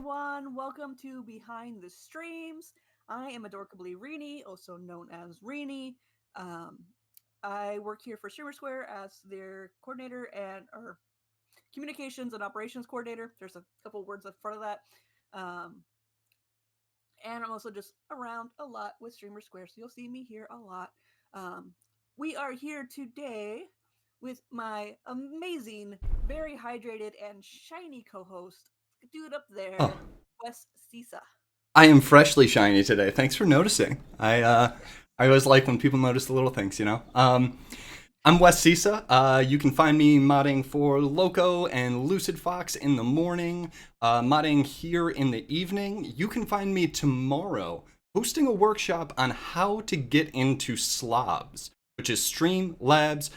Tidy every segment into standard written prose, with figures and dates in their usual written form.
everyone. Welcome to Behind the Streams. I am Adorkably Rini, also known as Rini. Um, I work here for Streamer Square as their coordinator and or communications and operations coordinator. There's a couple words in front of that. Um, and I'm also just around a lot with Streamer Square, so you'll see me here a lot. Um, we are here today with my amazing, very hydrated and shiny co-host, dude up Oh, there, Wes Sisa. I am freshly shiny today. Thanks for noticing. I always like when people notice the little things, you know. I'm Wes Sisa. You can find me modding for Loco and Lucid Fox in the morning, modding here in the evening. You can find me tomorrow hosting a workshop on how to get into Slobs, which is Streamlabs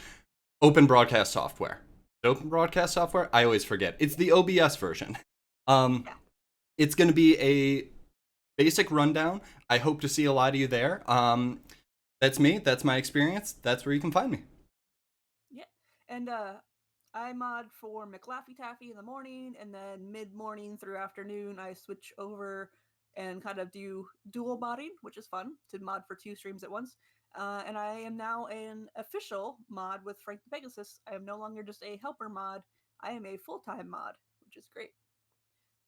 open broadcast software. Open broadcast software? I always forget. It's the OBS version. Um, Yeah, it's going to be a basic rundown. I hope to see a lot of you there. That's me. That's my experience. That's where you can find me. yeah. And I mod for McLaffy Taffy in the morning, and then mid morning through afternoon, I switch over and kind of do dual modding, which is fun to mod for two streams at once. And I am now an official mod with Frank the Pegasus. I am no longer just a helper mod. I am a full time mod, which is great.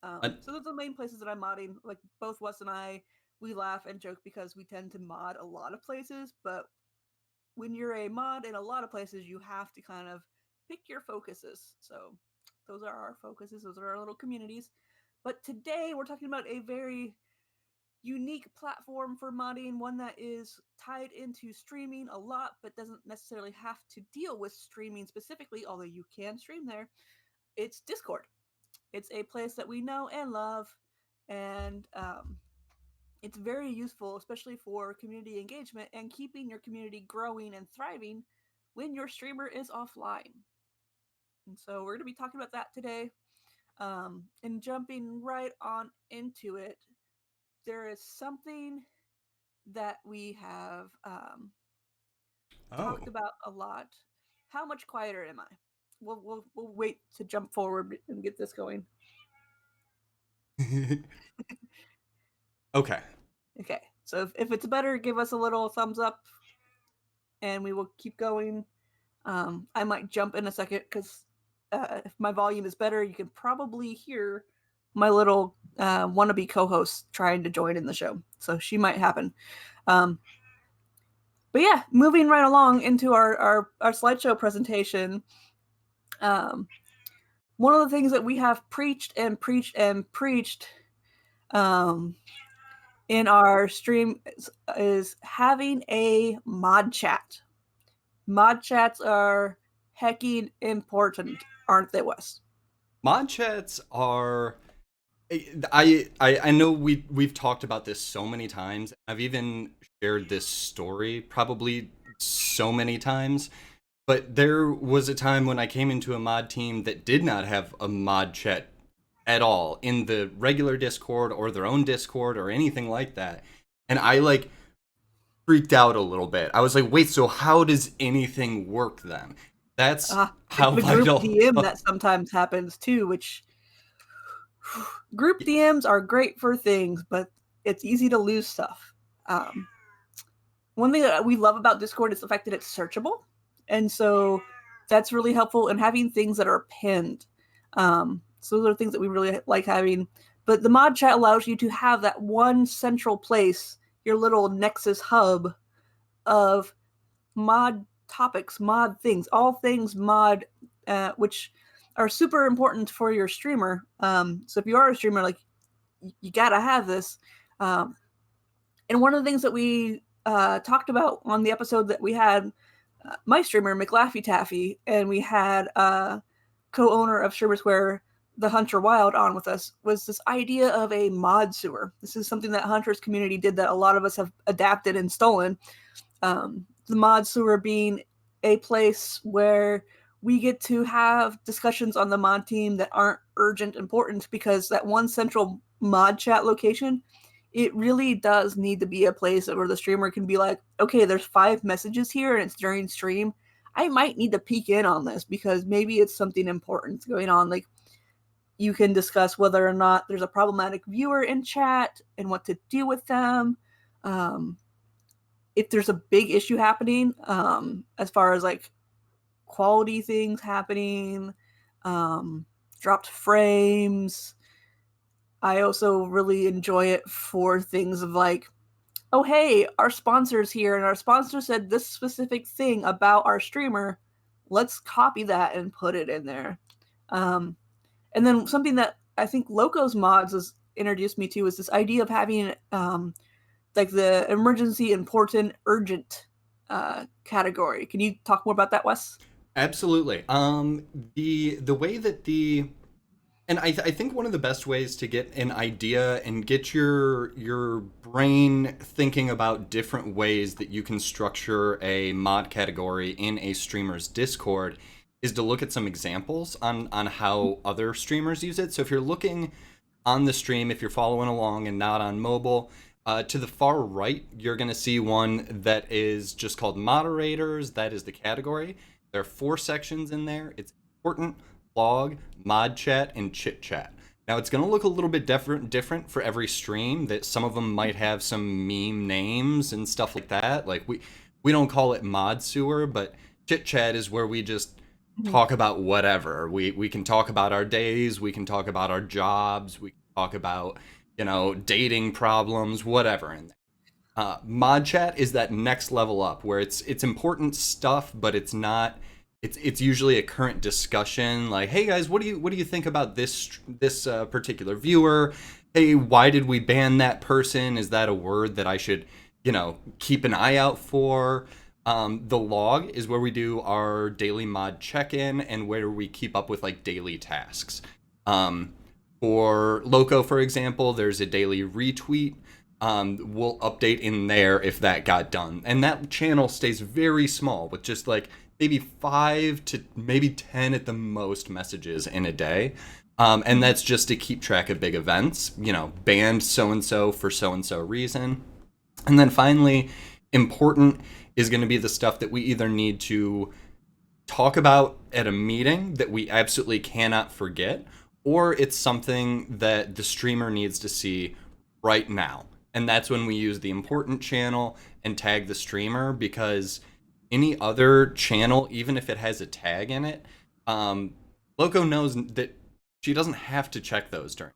But So those are the main places that I'm modding. Like both Wes and I, we laugh and joke because we tend to mod a lot of places, but when you're a mod in a lot of places, you have to kind of pick your focuses. So those are our focuses, those are our little communities. But today we're talking about a very unique platform for modding, one that is tied into streaming a lot, but doesn't necessarily have to deal with streaming specifically, although you can stream there. It's Discord. It's a place that we know and love, and it's very useful, especially for community engagement and keeping your community growing and thriving when your streamer is offline. And so we're going to be talking about that today. And jumping right on into it, there is something that we have oh, talked about a lot. How much quieter am I? We'll wait to jump forward and get this going. okay. Okay, so if it's better, give us a little thumbs up, and we will keep going. I might jump in a second because if my volume is better, you can probably hear my little wannabe co-host trying to join in the show. So she might happen. Um, but yeah, moving right along into our slideshow presentation. Um, One of the things that we have preached and preached and preached um, in our stream is having a mod chat. Mod chats are hecking important, aren't they, Wes? Mod chats are. I know we've talked about this so many times. I've even shared this story probably so many times. But there was a time when I came into a mod team that did not have a mod chat at all in the regular Discord or their own Discord or anything like that. And I like freaked out a little bit. I was like, wait, so how does anything work then? That's It's how the group vital. DM that sometimes happens too, which group DMs are great for things, but it's easy to lose stuff. Um, One thing that we love about Discord is the fact that it's searchable, and so that's really helpful in having things that are pinned. So those are things that we really like having. But the mod chat allows you to have that one central place, your little Nexus hub of mod topics, mod things, all things mod, which are super important for your streamer. So if you are a streamer, like you gotta have this. Um, and one of the things that we talked about on the episode that we had my streamer McLaffy Taffy, and we had co-owner of Streamer Square, the Hunter Wild, on with us, was this idea of a mod sewer. This is something that Hunter's community did that a lot of us have adapted and stolen. The mod sewer being a place where we get to have discussions on the mod team that aren't urgent important, because that one central mod chat location, it really does need to be a place where the streamer can be like, okay, there's 5 messages here and it's during stream. I might need to peek in on this because maybe it's something important going on. Like, You can discuss whether or not there's a problematic viewer in chat and what to do with them. If there's a big issue happening, as far as like quality things happening, dropped frames. I also really enjoy it for things of like, oh, hey, our sponsor's here, and our sponsor said this specific thing about our streamer. Let's copy that and put it in there. And then something that I think Locos Mods has introduced me to is this idea of having like the emergency, important, urgent category. Can you talk more about that, Wes? Absolutely. The way that the and I think one of the best ways to get an idea and get your brain thinking about different ways that you can structure a mod category in a streamer's Discord is to look at some examples on how other streamers use it. So if you're looking on the stream, if you're following along and not on mobile, to the far right, you're going to see one that is just called moderators. That is the category. There are 4 sections in there. It's important, log, mod chat, and chit chat. Now it's going to look a little bit different for every stream. That some of them might have some meme names and stuff like that. Like we don't call it mod sewer, but chit chat is where we just talk about whatever. We can talk about our days, we can talk about our jobs, we can talk about, dating problems, whatever. And mod chat is that next level up where it's important stuff, but it's not. It's usually a current discussion, like, hey guys, what do you think about this particular viewer? Hey, why did we ban that person? Is that a word that I should keep an eye out for? The log is where we do our daily mod check-in and where we keep up with like daily tasks. For Loco, for example, there's a daily retweet. We'll update in there if that got done. And that channel stays very small with just like maybe 5 to maybe 10 at the most messages in a day. And that's just to keep track of big events, banned so-and-so for so-and-so reason. And then finally, important is going to be the stuff that we either need to talk about at a meeting that we absolutely cannot forget, or it's something that the streamer needs to see right now. And that's when we use the important channel and tag the streamer, because any other channel, even if it has a tag in it, Loco knows that she doesn't have to check those during.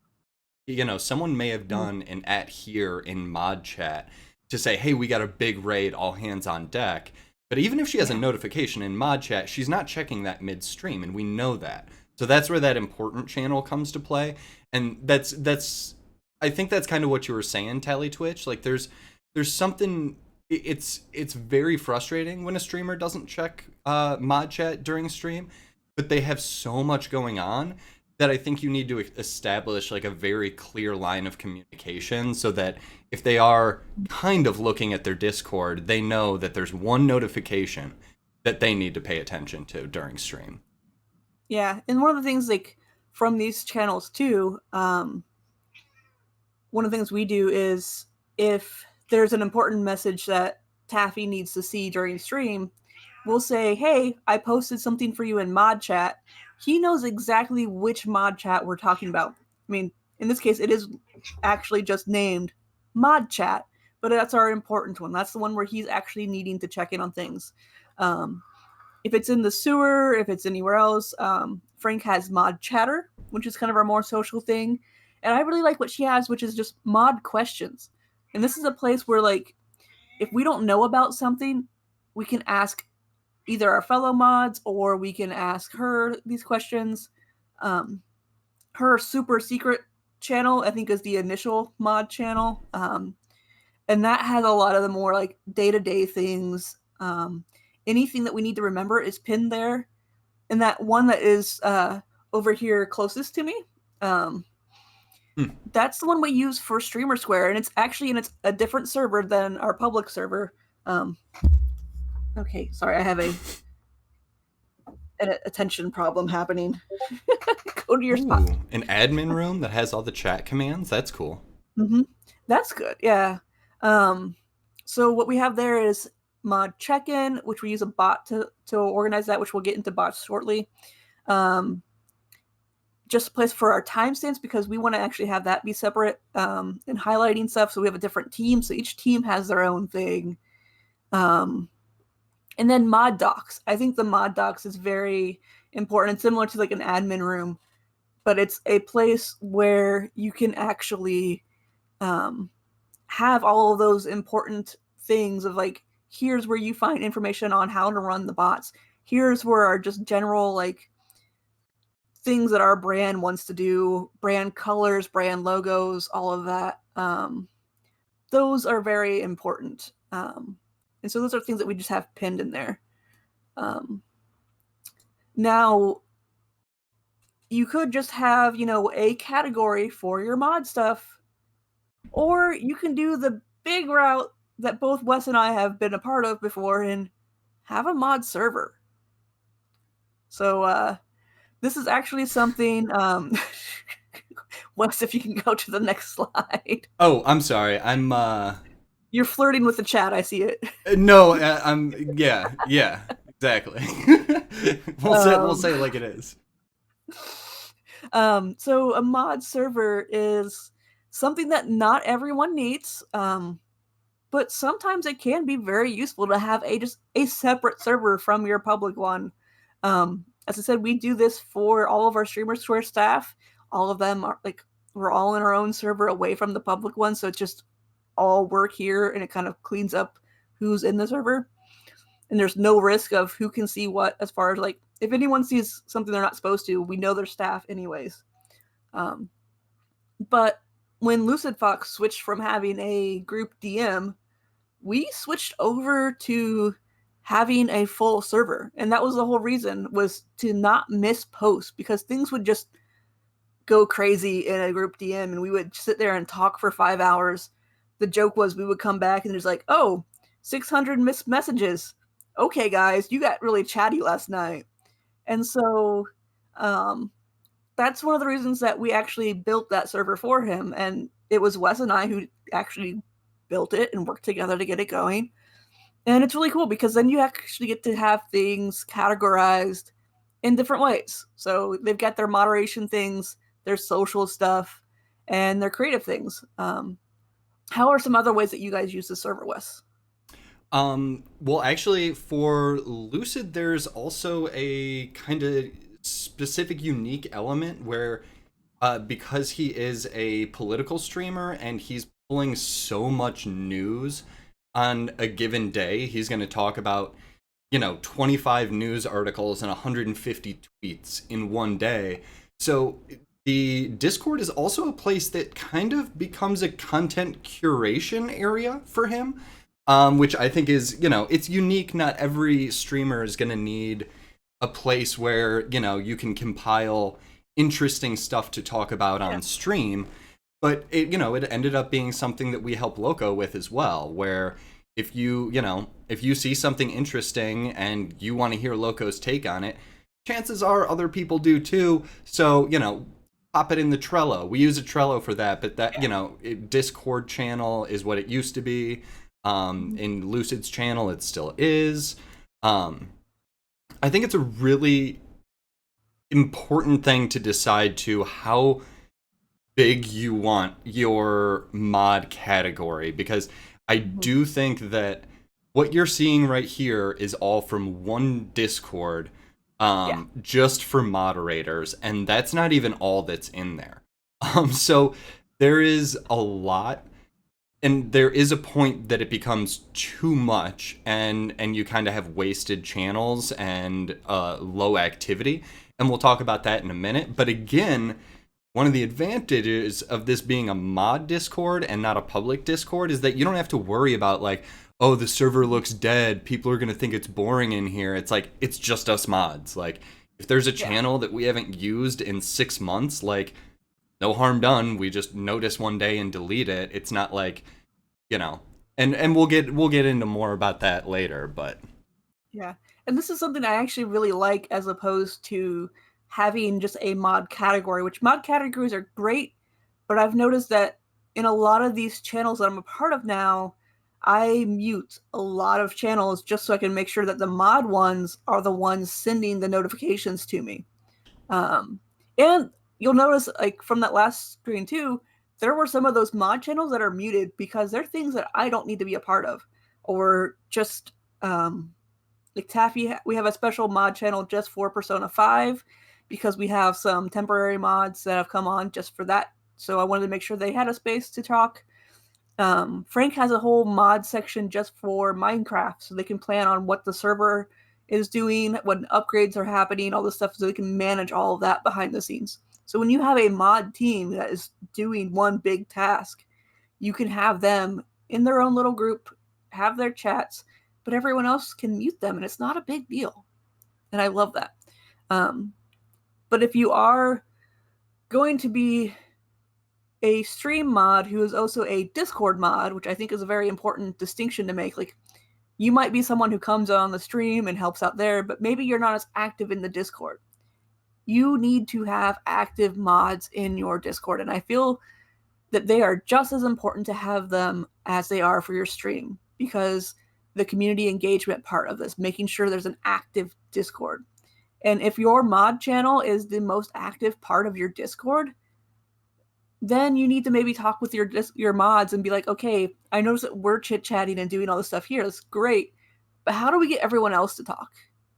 Someone may have done an @here in mod chat to say, hey, we got a big raid, all hands on deck. But even if she has a notification in mod chat, she's not checking that midstream, and we know that. So that's where that important channel comes to play. And that's I think that's kind of what you were saying, Tally Twitch. Like there's something. It's very frustrating when a streamer doesn't check mod chat during stream, but they have so much going on that I think you need to establish like a very clear line of communication, so that if they are kind of looking at their Discord, they know that there's one notification that they need to pay attention to during stream. Yeah, and one of the things like from these channels too, one of the things we do is if there's an important message that Taffy needs to see during stream, we'll say, hey, I posted something for you in mod chat. He knows exactly which mod chat we're talking about. I mean, in this case, it is actually just named mod chat, but that's our important one. That's the one where he's actually needing to check in on things. If it's in the sewer, if it's anywhere else, Frank has mod chatter, which is kind of our more social thing. And I really like what she has, which is just mod questions. And this is a place where, like, if we don't know about something, we can ask either our fellow mods or we can ask her these questions. Her super secret channel, I think, is the initial mod channel. And that has a lot of the more like day-to-day things. Anything that we need to remember is pinned there. And that one that is over here closest to me, that's the one we use for Streamer Square, and it's actually in a different server than our public server. Okay, sorry, I have an attention problem happening. Go to your spot. An admin room that has all the chat commands. That's cool. Mm-hmm. That's good. Yeah. So what we have there is mod check-in, which we use a bot to organize that, which we'll get into bots shortly. just a place for our timestamps because we want to actually have that be separate and highlighting stuff. So we have a different team. So each team has their own thing. And then mod docs. I think the mod docs is very important and similar to like an admin room, but it's a place where you can actually have all of those important things of like, here's where you find information on how to run the bots. Here's where our just general like things that our brand wants to do, brand colors, brand logos, all of that. Those are very important. And so those are things that we just have pinned in there. Now, you could just have, a category for your mod stuff, or you can do the big route that both Wes and I have been a part of before and have a mod server. So this is actually something. Wes, if you can go to the next slide. Oh, I'm sorry. I'm You're flirting with the chat. I see it. no, I'm yeah, exactly. We'll say it like it is. So a mod server is something that not everyone needs, but sometimes it can be very useful to have just a separate server from your public one. As I said, we do this for all of our Streamer Square staff. All of them are like, we're all in our own server away from the public one, so it's just all work here, and it kind of cleans up who's in the server. And there's no risk of who can see what, as far as like, if anyone sees something they're not supposed to, we know their staff anyways. But when Lucid Fox switched from having a group DM, we switched over to having a full server. And that was the whole reason, was to not miss posts, because things would just go crazy in a group DM and we would sit there and talk for 5 hours. The joke was we would come back and there's like, oh, 600 missed messages. Okay, guys, you got really chatty last night. And so that's one of the reasons that we actually built that server for him. And it was Wes and I who actually built it and worked together to get it going. And it's really cool because then you actually get to have things categorized in different ways. So they've got their moderation things, their social stuff, and their creative things. How are some other ways that you guys use the server, Wes? Well, actually, for Lucid, there's also a kind of specific, unique element where, because he is a political streamer and he's pulling so much news on a given day, he's going to talk about, 25 news articles and 150 tweets in one day. So the Discord is also a place that kind of becomes a content curation area for him. Which I think is, it's unique. Not every streamer is going to need a place where, you can compile interesting stuff to talk about on stream. But it ended up being something that we help Loco with as well, where if if you see something interesting and you want to hear Loco's take on it, chances are other people do too. So, pop it in the Trello. We use a Trello for that, but that, Discord channel is what it used to be. In Lucid's channel, it still is. I think it's a really important thing to decide to how big you want your mod category, because I do think that what you're seeing right here is all from one Discord, just for moderators, and that's not even all that's in there. So there is a lot. And there is a point that it becomes too much, and you kind of have wasted channels and low activity. And we'll talk about that in a minute. But again, one of the advantages of this being a mod Discord and not a public Discord is that you don't have to worry about like, oh, the server looks dead, people are going to think it's boring in here. It's like, it's just us mods. Like, if there's a channel that we haven't used in 6 months, like, no harm done. We just notice one day and delete it. It's not like, and we'll get into more about that later, but yeah. And this is something I actually really like, as opposed to having just a mod category, which mod categories are great, but I've noticed that in a lot of these channels that I'm a part of now, I mute a lot of channels just so I can make sure that the mod ones are the ones sending the notifications to me. And you'll notice, like, from that last screen too, there were some of those mod channels that are muted because they're things that I don't need to be a part of, or just like Taffy. We have a special mod channel just for Persona 5 because we have some temporary mods that have come on just for that. So I wanted to make sure they had a space to talk. Frank has a whole mod section just for Minecraft, so they can plan on what the server is doing, when upgrades are happening, all this stuff, so they can manage all of that behind the scenes. So when you have a mod team that is doing one big task, you can have them in their own little group, have their chats, but everyone else can mute them, and it's not a big deal. And I love that. But if you are going to be a stream mod who is also a Discord mod, which I think is a very important distinction to make, like, you might be someone who comes on the stream and helps out there, but maybe you're not as active in the Discord. You need to have active mods in your Discord, and I feel that they are just as important to have them as they are for your stream, because the community engagement part of this, making sure there's an active Discord. And if your mod channel is the most active part of your Discord, then you need to maybe talk with your mods and be like, okay, I notice that we're chit-chatting and doing all this stuff here. That's great. But how do we get everyone else to talk?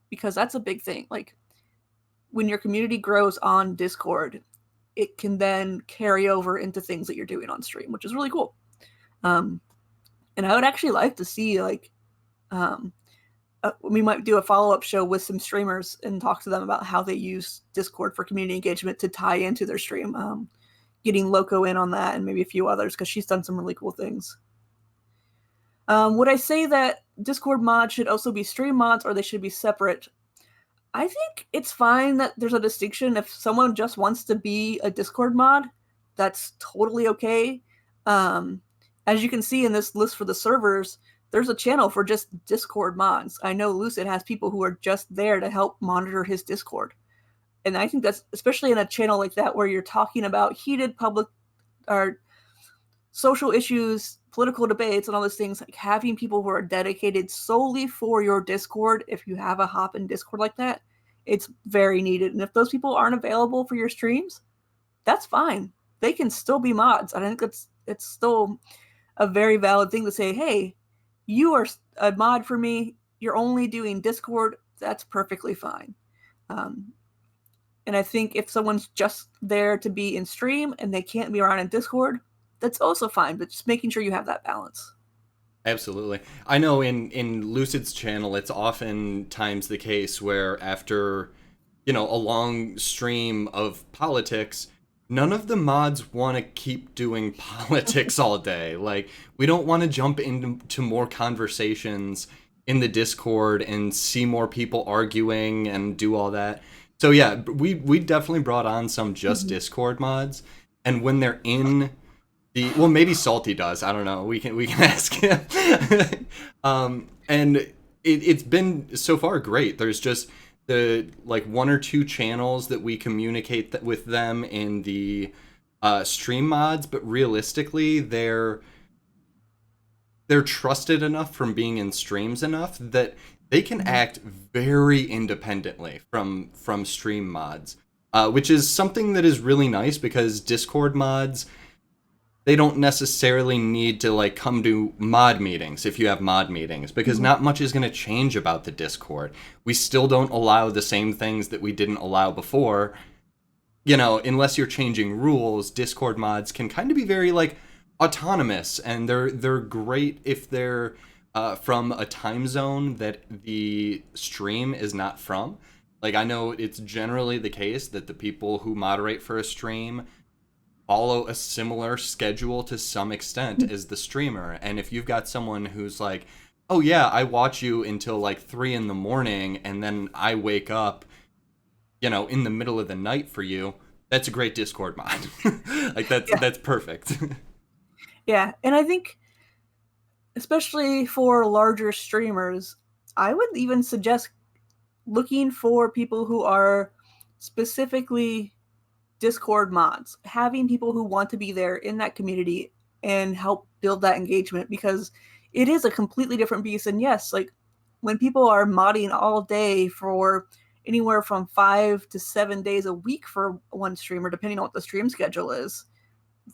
Because that's a big thing. Like, when your community grows on Discord, it can then carry over into things that you're doing on stream, which is really cool. And I would actually like to see, like, we might do a follow-up show with some streamers and talk to them about how they use Discord for community engagement to tie into their stream. Getting Loco in on that, and maybe a few others, because she's done some really cool things. Would I say that Discord mods should also be stream mods, or they should be separate? I think it's fine that there's a distinction. If someone just wants to be a Discord mod, that's totally okay. As you can see in this list for the servers, there's a channel for just Discord mods. I know Lucid has people who are just there to help monitor his Discord. And I think that's, especially in a channel like that where you're talking about heated public or social issues, political debates, and all those things, like having people who are dedicated solely for your Discord, if you have a hop in Discord like that, it's very needed. And if those people aren't available for your streams, that's fine. They can still be mods. I think it's still a very valid thing to say, hey, you are a mod for me. You're only doing Discord. That's perfectly fine. And I think if someone's just there to be in stream and they can't be around in Discord, that's also fine, but just making sure you have that balance. Absolutely. I know in Lucid's channel, it's oftentimes the case where after, a long stream of politics, none of the mods want to keep doing politics all day. Like, we don't want to jump into more conversations in the Discord and see more people arguing and do all that. So yeah, we definitely brought on some just Discord mods, and when they're in well, maybe Salty does. I don't know. We can ask him. And it's been so far great. There's just the one or two channels that we communicate with them in the stream mods, but realistically, they're trusted enough from being in streams enough that they can act very independently from stream mods, which is something that is really nice, because Discord mods, they don't necessarily need to come to mod meetings if you have mod meetings, because not much is going to change about the Discord. We still don't allow the same things that we didn't allow before. Unless you're changing rules, Discord mods can kind of be very autonomous, and they're great if they're from a time zone that the stream is not from. I know it's generally the case that the people who moderate for a stream follow a similar schedule to some extent as the streamer. And if you've got someone who's like, oh yeah, I watch you until 3 a.m, and then I wake up, in the middle of the night for you, that's a great Discord mod. That's perfect. Yeah, and I think, especially for larger streamers, I would even suggest looking for people who are specifically Discord mods, having people who want to be there in that community and help build that engagement, because it is a completely different beast. And yes, when people are modding all day for anywhere from 5 to 7 days a week for one streamer, depending on what the stream schedule is.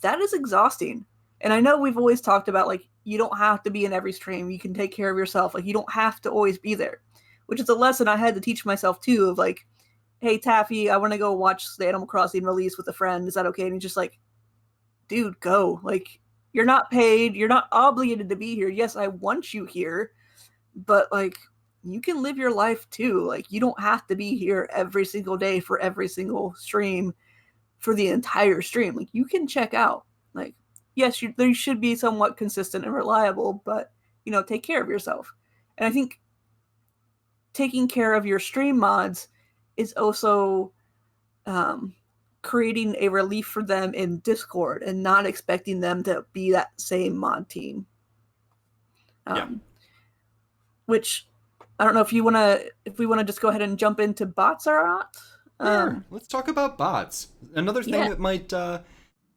That is exhausting. And I know we've always talked about like you don't have to be in every stream. You can take care of yourself. Like you don't have to always be there, which is a lesson I had to teach myself too. Of like, hey Taffy, I want to go watch the Animal Crossing release with a friend. Is that okay? And he's just like, dude, go. Like you're not paid. You're not obligated to be here. Yes, I want you here, but like you can live your life too. Like you don't have to be here every single day for every single stream for the entire stream. Like you can check out. Like yes, they should be somewhat consistent and reliable, but take care of yourself. And I think taking care of your stream mods is also creating a relief for them in Discord and not expecting them to be that same mod team. Yeah. Which I don't know if we want to just go ahead and jump into bots or not. Sure. Let's talk about bots. Another thing that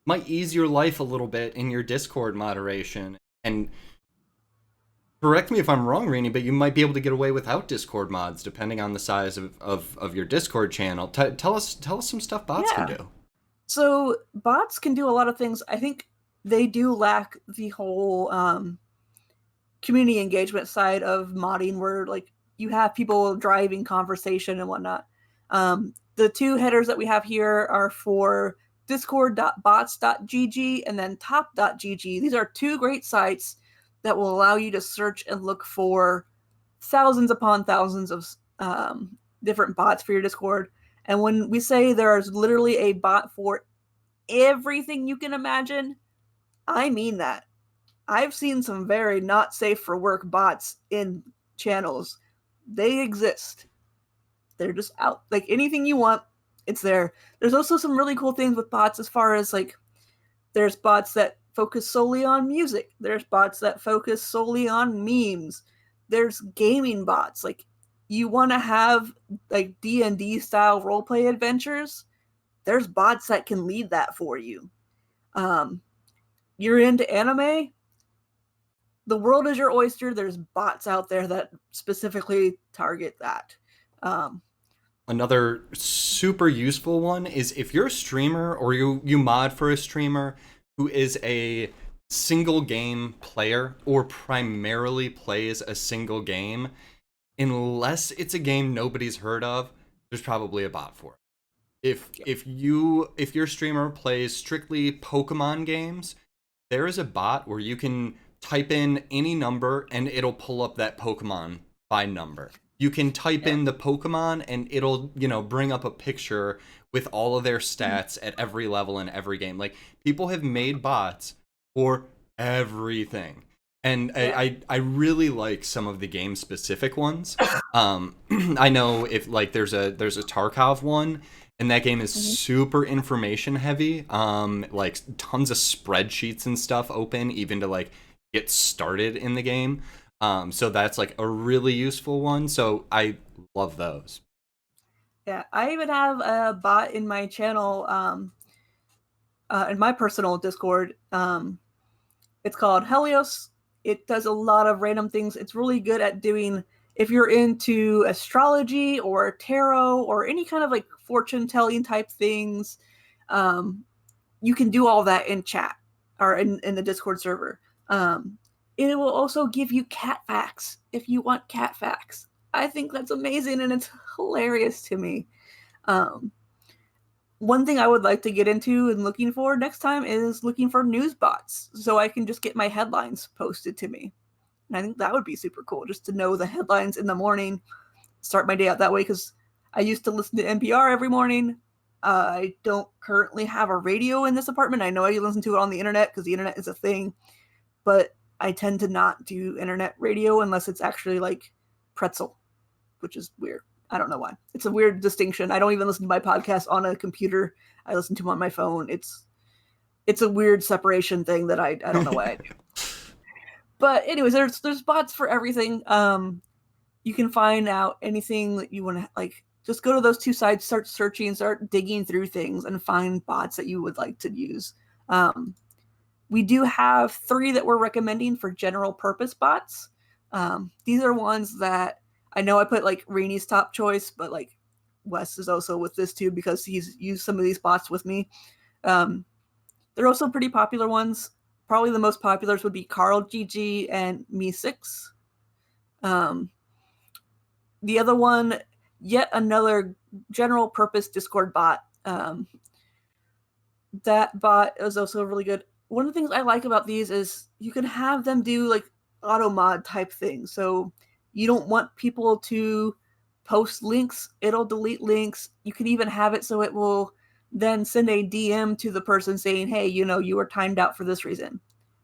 might ease your life a little bit in your Discord moderation. And correct me if I'm wrong, Rini, but you might be able to get away without Discord mods depending on the size of your Discord channel. Tell us some stuff bots can do. So bots can do a lot of things. I think they do lack the whole community engagement side of modding, where like you have people driving conversation and whatnot. The two headers that we have here are for discord.bots.gg and then top.gg. These are two great sites that will allow you to search and look for thousands upon thousands of different bots for your Discord. And when we say there's literally a bot for everything you can imagine, I mean that. I've seen some very not safe for work bots in channels. They exist. They're just out. Like anything you want, it's there. There's also some really cool things with bots as far as like there's bots that focus solely on music. There's bots that focus solely on memes. There's gaming bots. Like you want to have like D&D style roleplay adventures, there's bots that can lead that for you. You're into anime, the world is your oyster. There's bots out there that specifically target that. Another super useful one is if you're a streamer or you mod for a streamer who is a single game player or primarily plays a single game, unless it's a game nobody's heard of, there's probably a bot for it. If your streamer plays strictly Pokemon games, there is a bot where you can type in any number and it'll pull up that Pokemon by number. You can type in the Pokemon and it'll, bring up a picture with all of their stats at every level in every game. Like, people have made bots for everything. And I really like some of the game specific ones. I know if like there's a Tarkov one, and that game is super information heavy. Like tons of spreadsheets and stuff open even to like get started in the game. So that's like a really useful one. So I love those. Yeah, I even have a bot in my channel, in my personal Discord. It's called Helios. It does a lot of random things. It's really good at doing, if you're into astrology or tarot or any kind of like fortune telling type things, you can do all that in chat or in the Discord server. It will also give you cat facts if you want cat facts. I think that's amazing and it's hilarious to me. One thing I would like to get into and looking for next time is looking for news bots so I can just get my headlines posted to me. And I think that would be super cool just to know the headlines in the morning, start my day out that way, because I used to listen to NPR every morning. I don't currently have a radio in this apartment. I know I listen to it on the internet because the internet is a thing, but I tend to not do internet radio unless it's actually like pretzel, which is weird. I don't know why. It's a weird distinction. I don't even listen to my podcast on a computer. I listen to them on my phone. It's a weird separation thing that I don't know why I do. But anyways, there's bots for everything. You can find out anything that you want to like. Just go to those two sites, start searching, start digging through things, and find bots that you would like to use. We do have 3 that we're recommending for general purpose bots. These are ones that I know I put like Rini's top choice, but like Wes is also with this too because he's used some of these bots with me. They're also pretty popular ones. Probably the most populars would be Carl GG and Me6. The other one, yet another general purpose Discord bot. That bot is also really good. One of the things I like about these is you can have them do like auto mod type things. So you don't want people to post links, it'll delete links. You can even have it so it will then send a DM to the person saying, hey, you were timed out for this reason.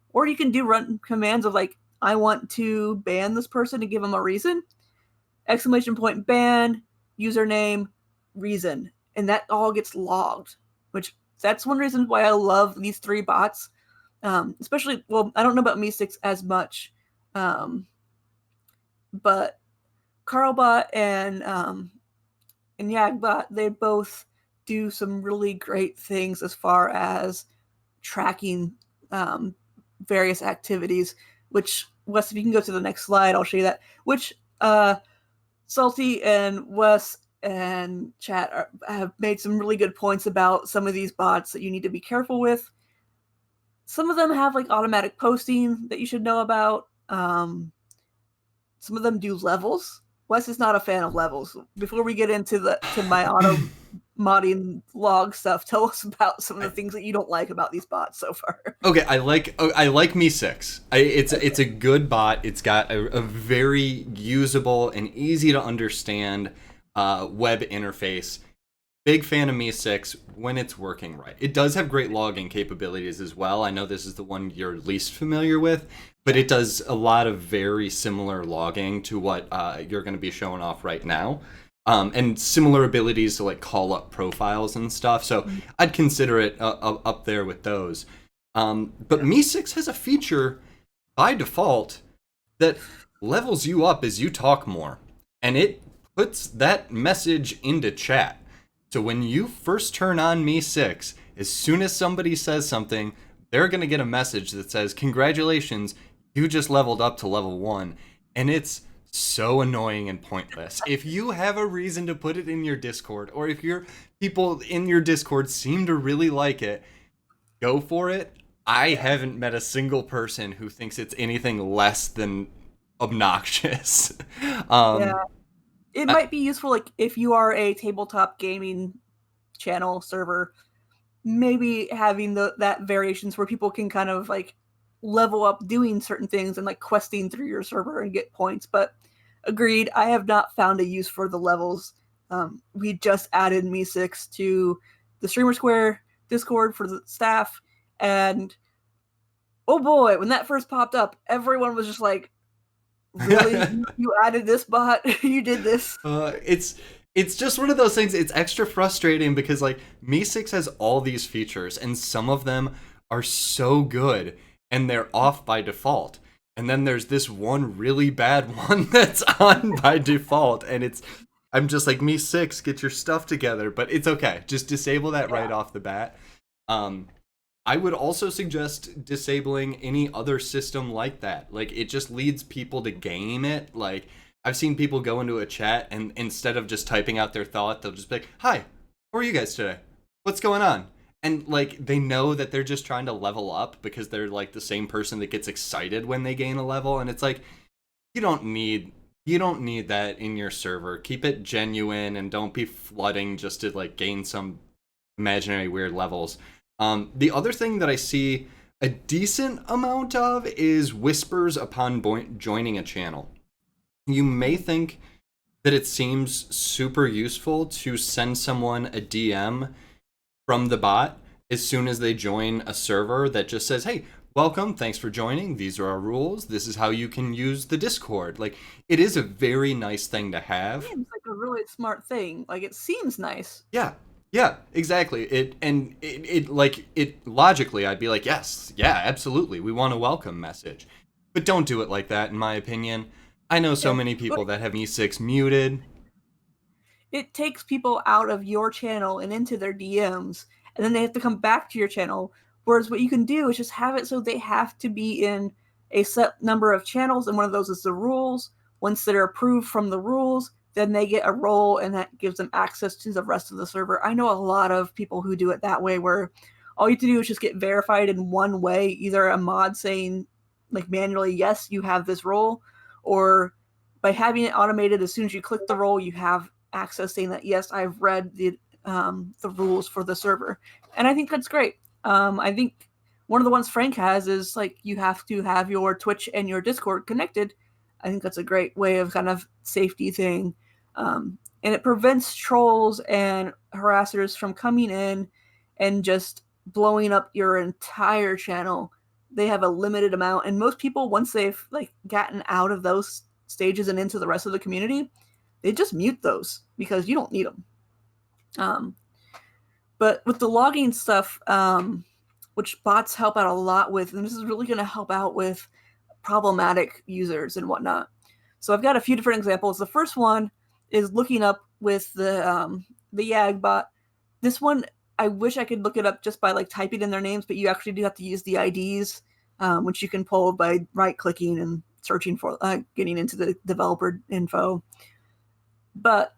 Or you can do run commands of like, I want to ban this person to give them a reason. Exclamation point ban, username, reason. And that all gets logged, which that's one reason why I love these 3 bots. Especially, well, I don't know about Me6 as much, but Carlbot and Yagbot, they both do some really great things as far as tracking various activities, which, Wes, if you can go to the next slide, I'll show you that, which Salty and Wes and chat have made some really good points about some of these bots that you need to be careful with. Some of them have like automatic posting that you should know about. Some of them do levels. Wes is not a fan of levels. Before we get into my auto modding log stuff, tell us about some of the things that you don't like about these bots so far. Okay, I like Me6. It's a good bot. It's got a very usable and easy to understand web interface. Big fan of Me6 when it's working right. It does have great logging capabilities as well. I know this is the one you're least familiar with, but it does a lot of very similar logging to what you're going to be showing off right now. And similar abilities to like call up profiles and stuff. So I'd consider it up there with those. But Me6 has a feature by default that levels you up as you talk more. And it puts that message into chat. So when you first turn on Me6, as soon as somebody says something, they're going to get a message that says, congratulations, you just leveled up to level 1. And it's so annoying and pointless. If you have a reason to put it in your Discord, or if your people in your Discord seem to really like it, go for it. I haven't met a single person who thinks it's anything less than obnoxious. Yeah. It might be useful, like, if you are a tabletop gaming channel server, maybe having that variations where people can kind of, like, level up doing certain things and, like, questing through your server and get points. But agreed, I have not found a use for the levels. We just added Me6 to the Streamer Square Discord for the staff, and oh boy, when that first popped up, everyone was just like, really? You added this bot? You did this? It's just one of those things. It's extra frustrating because like Me6 has all these features and some of them are so good and they're off by default. And then there's this one really bad one that's on by default, and I'm just like, Me6, get your stuff together. But it's okay. Just disable that right off the bat. I would also suggest disabling any other system like that. Like, it just leads people to game it. Like, I've seen people go into a chat and instead of just typing out their thought, they'll just be like, hi, how are you guys today? What's going on? And, like, they know that they're just trying to level up because they're, like, the same person that gets excited when they gain a level. And it's like, you don't need that in your server. Keep it genuine and don't be flooding just to, like, gain some imaginary weird levels. The other thing that I see a decent amount of is whispers upon joining a channel. You may think that it seems super useful to send someone a DM from the bot as soon as they join a server that just says, hey, welcome, thanks for joining, these are our rules, this is how you can use the Discord. Like, it is a very nice thing to have. It seems like a really smart thing. Like, it seems nice. Yeah, exactly. It logically, I'd be like, yes, yeah, absolutely. We want a welcome message. But don't do it like that, in my opinion. I know so many people that have Me6 muted. It takes people out of your channel and into their DMs, and then they have to come back to your channel. Whereas what you can do is just have it so they have to be in a set number of channels, and one of those is the rules. Once they're approved from the rules, then they get a role, and that gives them access to the rest of the server. I know a lot of people who do it that way, where all you have to do is just get verified in one way, either a mod saying like manually, yes, you have this role, or by having it automated, as soon as you click the role, you have access saying that, yes, I've read the rules for the server. And I think that's great. I think one of the ones Frank has is like you have to have your Twitch and your Discord connected. I think that's a great way of kind of safety thing. And it prevents trolls and harassers from coming in and just blowing up your entire channel. They have a limited amount, and most people, once they've like gotten out of those stages and into the rest of the community, they just mute those because you don't need them. But with the logging stuff, which bots help out a lot with, and this is really going to help out with problematic users and whatnot. So I've got a few different examples. The first one is looking up with the YAG bot. This one, I wish I could look it up just by like typing in their names, but you actually do have to use the IDs, which you can pull by right-clicking and searching for, getting into the developer info. But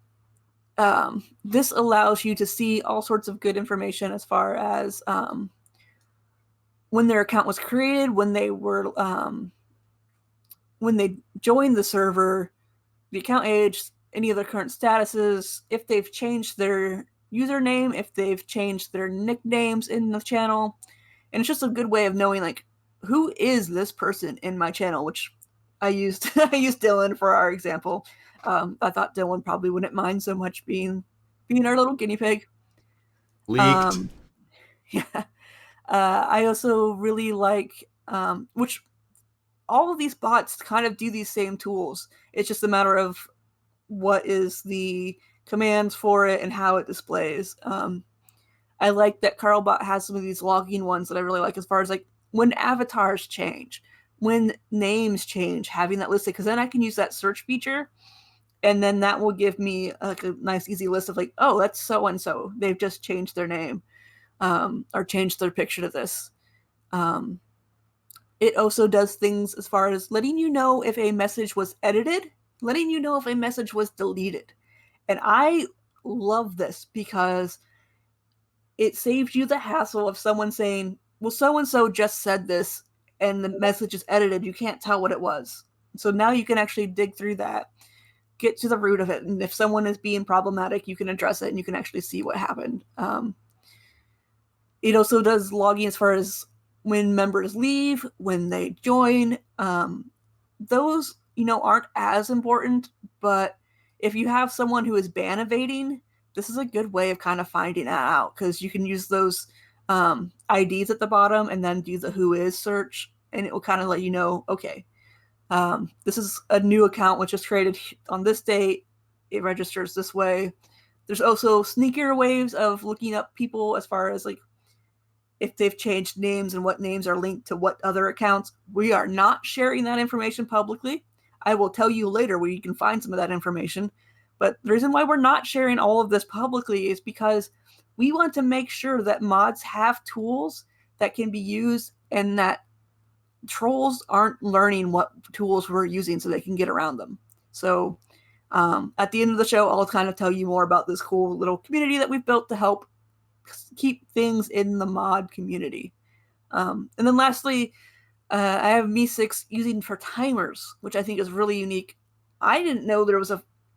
this allows you to see all sorts of good information as far as when their account was created, when they were when they joined the server, the account age, any of their current statuses, if they've changed their username, if they've changed their nicknames in the channel. And it's just a good way of knowing like, who is this person in my channel, which I used Dylan for our example. I thought Dylan probably wouldn't mind so much being our little guinea pig. Leaked. Yeah. I also really like, which all of these bots kind of do these same tools. It's just a matter of what is the commands for it and how it displays. I like that Carlbot has some of these logging ones that I really like, as far as like when avatars change, when names change, having that listed, because then I can use that search feature, and then that will give me like a nice easy list of like, oh, that's so and so. They've just changed their name, or changed their picture to this. It also does things as far as letting you know if a message was edited, letting you know if a message was deleted. And I love this because it saves you the hassle of someone saying, well, so-and-so just said this and the message is edited. You can't tell what it was. So now you can actually dig through that, get to the root of it. And if someone is being problematic, you can address it and you can actually see what happened. It also does logging as far as when members leave, when they join. Those, aren't as important, but if you have someone who is ban evading, this is a good way of kind of finding that out, because you can use those IDs at the bottom and then do the who is search, and it will kind of let you know, okay, this is a new account which is created on this date. It registers this way. There's also sneakier ways of looking up people as far as like if they've changed names and what names are linked to what other accounts. We are not sharing that information publicly. I will tell you later where you can find some of that information. But the reason why we're not sharing all of this publicly is because we want to make sure that mods have tools that can be used and that trolls aren't learning what tools we're using so they can get around them. So at the end of the show, I'll kind of tell you more about this cool little community that we've built to help keep things in the mod community. And then lastly, I have Me6 using for timers, which I think is really unique. I didn't know there was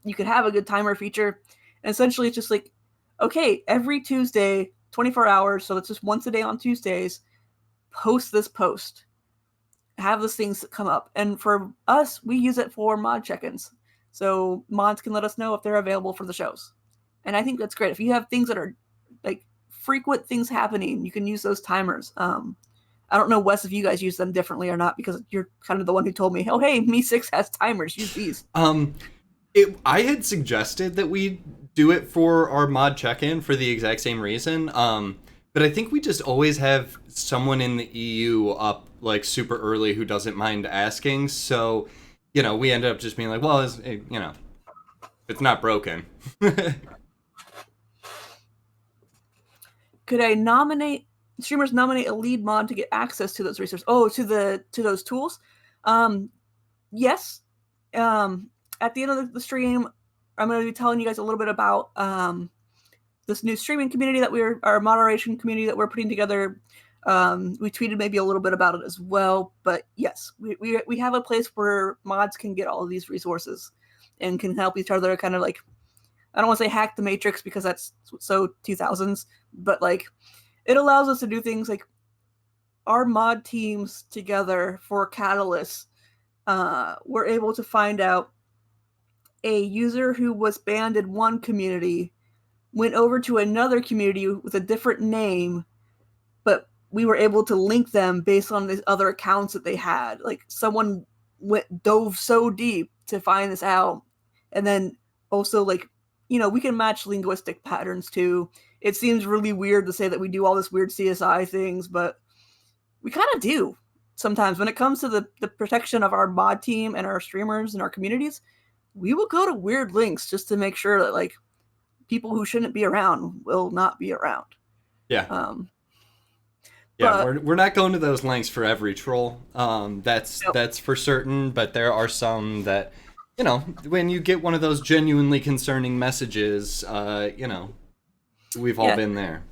you could have a good timer feature. And essentially it's just like, okay, every Tuesday, 24 hours, so it's just once a day on Tuesdays, post this post. Have those things come up. And for us, we use it for mod check-ins. So mods can let us know if they're available for the shows. And I think that's great. If you have things that are like frequent things happening, you can use those timers. I don't know, Wes, if you guys use them differently or not, because you're kind of the one who told me, oh, hey, Me6 has timers, use these. I had suggested that we do it for our mod check-in for the exact same reason. But I think we just always have someone in the EU up like super early who doesn't mind asking. So, we end up just being like, well, it's not broken. Could streamers nominate a lead mod to get access to those resources? Oh, to those tools? Yes. At the end of the stream, I'm going to be telling you guys a little bit about this new streaming community that our moderation community that we're putting together. We tweeted maybe a little bit about it as well, but yes, we have a place where mods can get all of these resources and can help each other kind of like, I don't want to say hack the matrix because that's so 2000s, but like it allows us to do things like our mod teams together for Catalyst. We're able to find out a user who was banned in one community went over to another community with a different name, but we were able to link them based on these other accounts that they had. Like someone dove so deep to find this out, and then also like we can match linguistic patterns too. It seems really weird to say that we do all this weird CSI things, but we kind of do sometimes when it comes to the protection of our mod team and our streamers and our communities. We will go to weird links just to make sure that like people who shouldn't be around will not be around. Yeah. Um, Yeah, but we're not going to those lengths for every troll. no, That's for certain. But there are some that, when you get one of those genuinely concerning messages, we've all yeah, been there.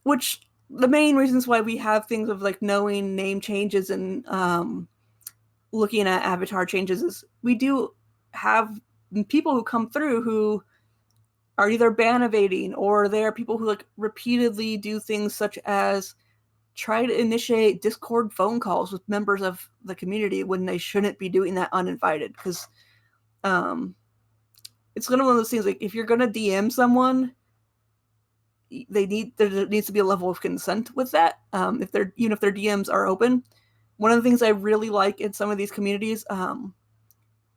which the main reasons why we have things of like knowing name changes and looking at avatar changes is we do have people who come through who are either ban evading or they are people who like repeatedly do things such as try to initiate Discord phone calls with members of the community when they shouldn't be doing that uninvited. Because it's kind of one of those things like if you're gonna DM someone, there needs to be a level of consent with that. If their DMs are open, one of the things I really like in some of these communities,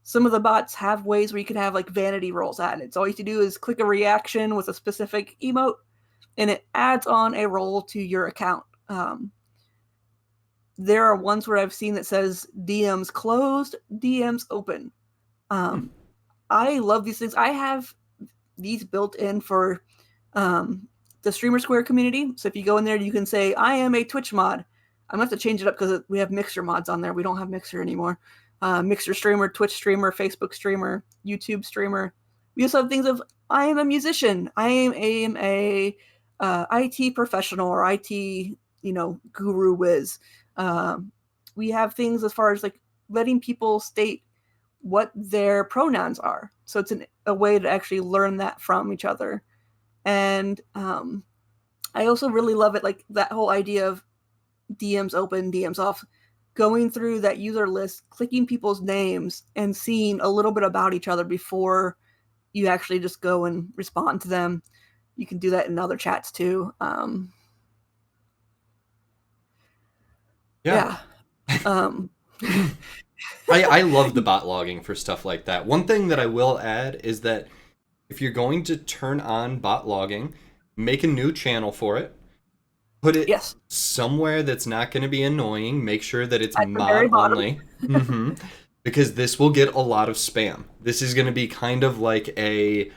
some of the bots have ways where you can have like vanity rolls added. So all you have to do is click a reaction with a specific emote, and it adds on a role to your account. There are ones where I've seen that says DMs closed, DMs open. I love these things. I have these built in for the Streamer Square community. So if you go in there, you can say, I am a Twitch mod. I'm going to have to change it up because we have Mixer mods on there. We don't have Mixer anymore. Mixer streamer, Twitch streamer, Facebook streamer, YouTube streamer. We also have things of, I am a musician. I am a IT professional or IT, guru whiz. We have things as far as like letting people state what their pronouns are. So it's a way to actually learn that from each other. And I also really love it, like that whole idea of DMs open, DMs off, going through that user list, clicking people's names, and seeing a little bit about each other before you actually just go and respond to them. You can do that in other chats too. Yeah. I love the bot logging for stuff like that. One thing that I will add is that if you're going to turn on bot logging, make a new channel for it. Put it Yes. somewhere that's not going to be annoying. Make sure that it's At the mod very bottom. only. Because this will get a lot of spam. This is going to be kind of like a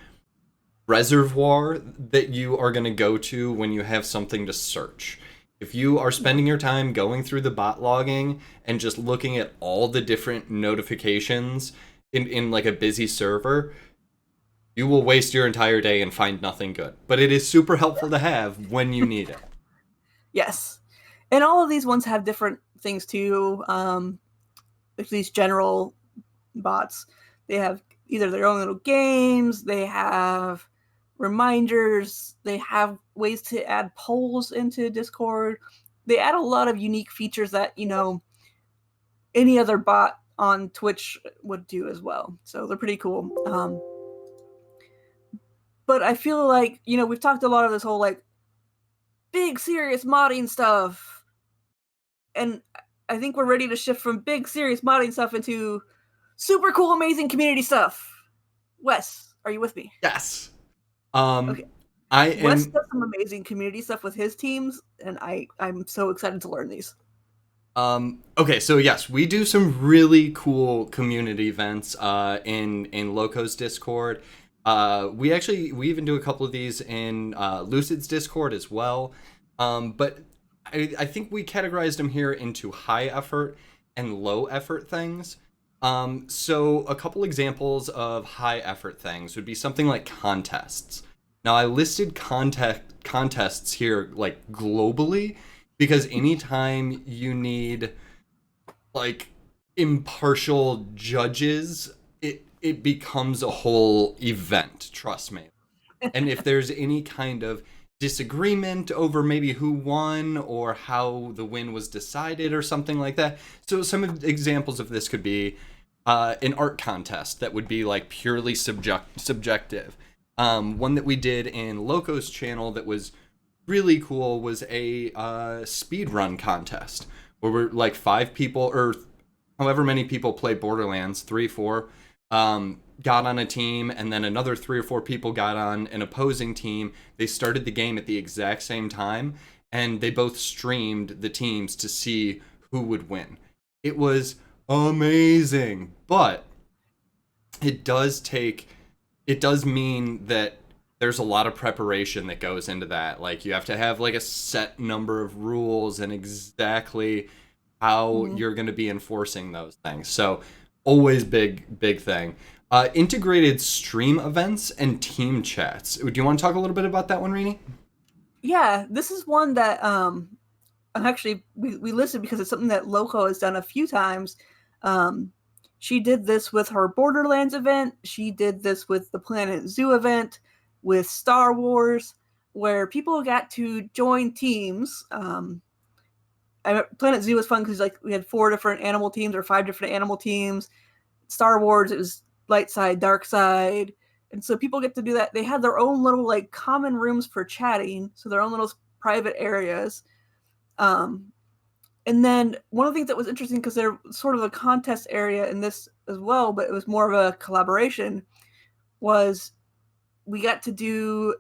reservoir that you are going to go to when you have something to search. If you are spending your time going through the bot logging and just looking at all the different notifications in like a busy server, you will waste your entire day and find nothing good. But it is super helpful to have when you need it. Yes. And all of these ones have different things too. These general bots, they have either their own little games, they have reminders, they have ways to add polls into Discord. They add a lot of unique features that, any other bot on Twitch would do as well. So they're pretty cool. But I feel like, we've talked a lot of this whole like big serious modding stuff. And I think we're ready to shift from big serious modding stuff into super cool, amazing community stuff. Wes, are you with me? Yes. Okay. I Wes am. does some amazing community stuff with his teams, and I'm so excited to learn these. Okay, so yes, we do some really cool community events in Loco's Discord. We even do a couple of these in Lucid's Discord as well. But I think we categorized them here into high effort and low effort things. So a couple examples of high effort things would be something like contests. Now I listed contests here like globally because anytime you need like impartial judges, it becomes a whole event, trust me. And if there's any kind of disagreement over maybe who won or how the win was decided or something like that. So some examples of this could be an art contest that would be like purely subjective. One that we did in Loco's channel that was really cool was a speed run contest where we're like 5 people or however many people play Borderlands, 3, 4, got on a team, and then another 3 or 4 people got on an opposing team. They started the game at the exact same time, and they both streamed the teams to see who would win. It was amazing, but it does take, it does mean that there's a lot of preparation that goes into that. Like you have to have like a set number of rules and exactly how Mhm. you're going to be enforcing those things. So always big thing. Integrated stream events and team chats. Do you want to talk a little bit about that one, Rini? Yeah, this is one that actually we listed because it's something that Loco has done a few times. Um, she did this with her Borderlands event. She did this with the Planet Zoo event, with Star Wars, where people got to join teams. Planet Zoo was fun because like we had 4 different animal teams or 5 different animal teams. Star Wars, it was light side, dark side. And so people get to do that. They had their own little like common rooms for chatting, so their own little private areas. Um, and then one of the things that was interesting because they're sort of a contest area in this as well, but it was more of a collaboration. Was we got to do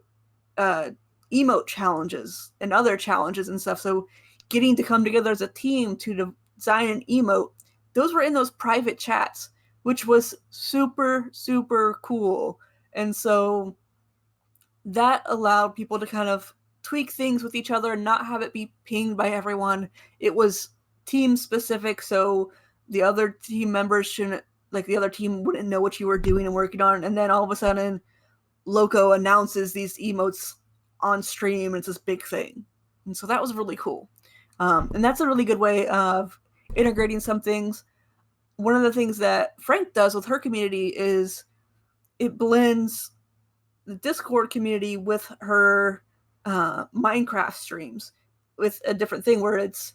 uh, emote challenges and other challenges and stuff. So getting to come together as a team to design an emote, those were in those private chats, which was super cool. And so that allowed people to kind of tweak things with each other and not have it be pinged by everyone. It was team specific, so the other team members shouldn't, like the other team wouldn't know what you were doing and working on. And then all of a sudden, Loco announces these emotes on stream, and it's this big thing. And so that was really cool. And that's a really good way of integrating some things. One of the things that Frank does with her community is it blends the Discord community with her Minecraft streams with a different thing where it's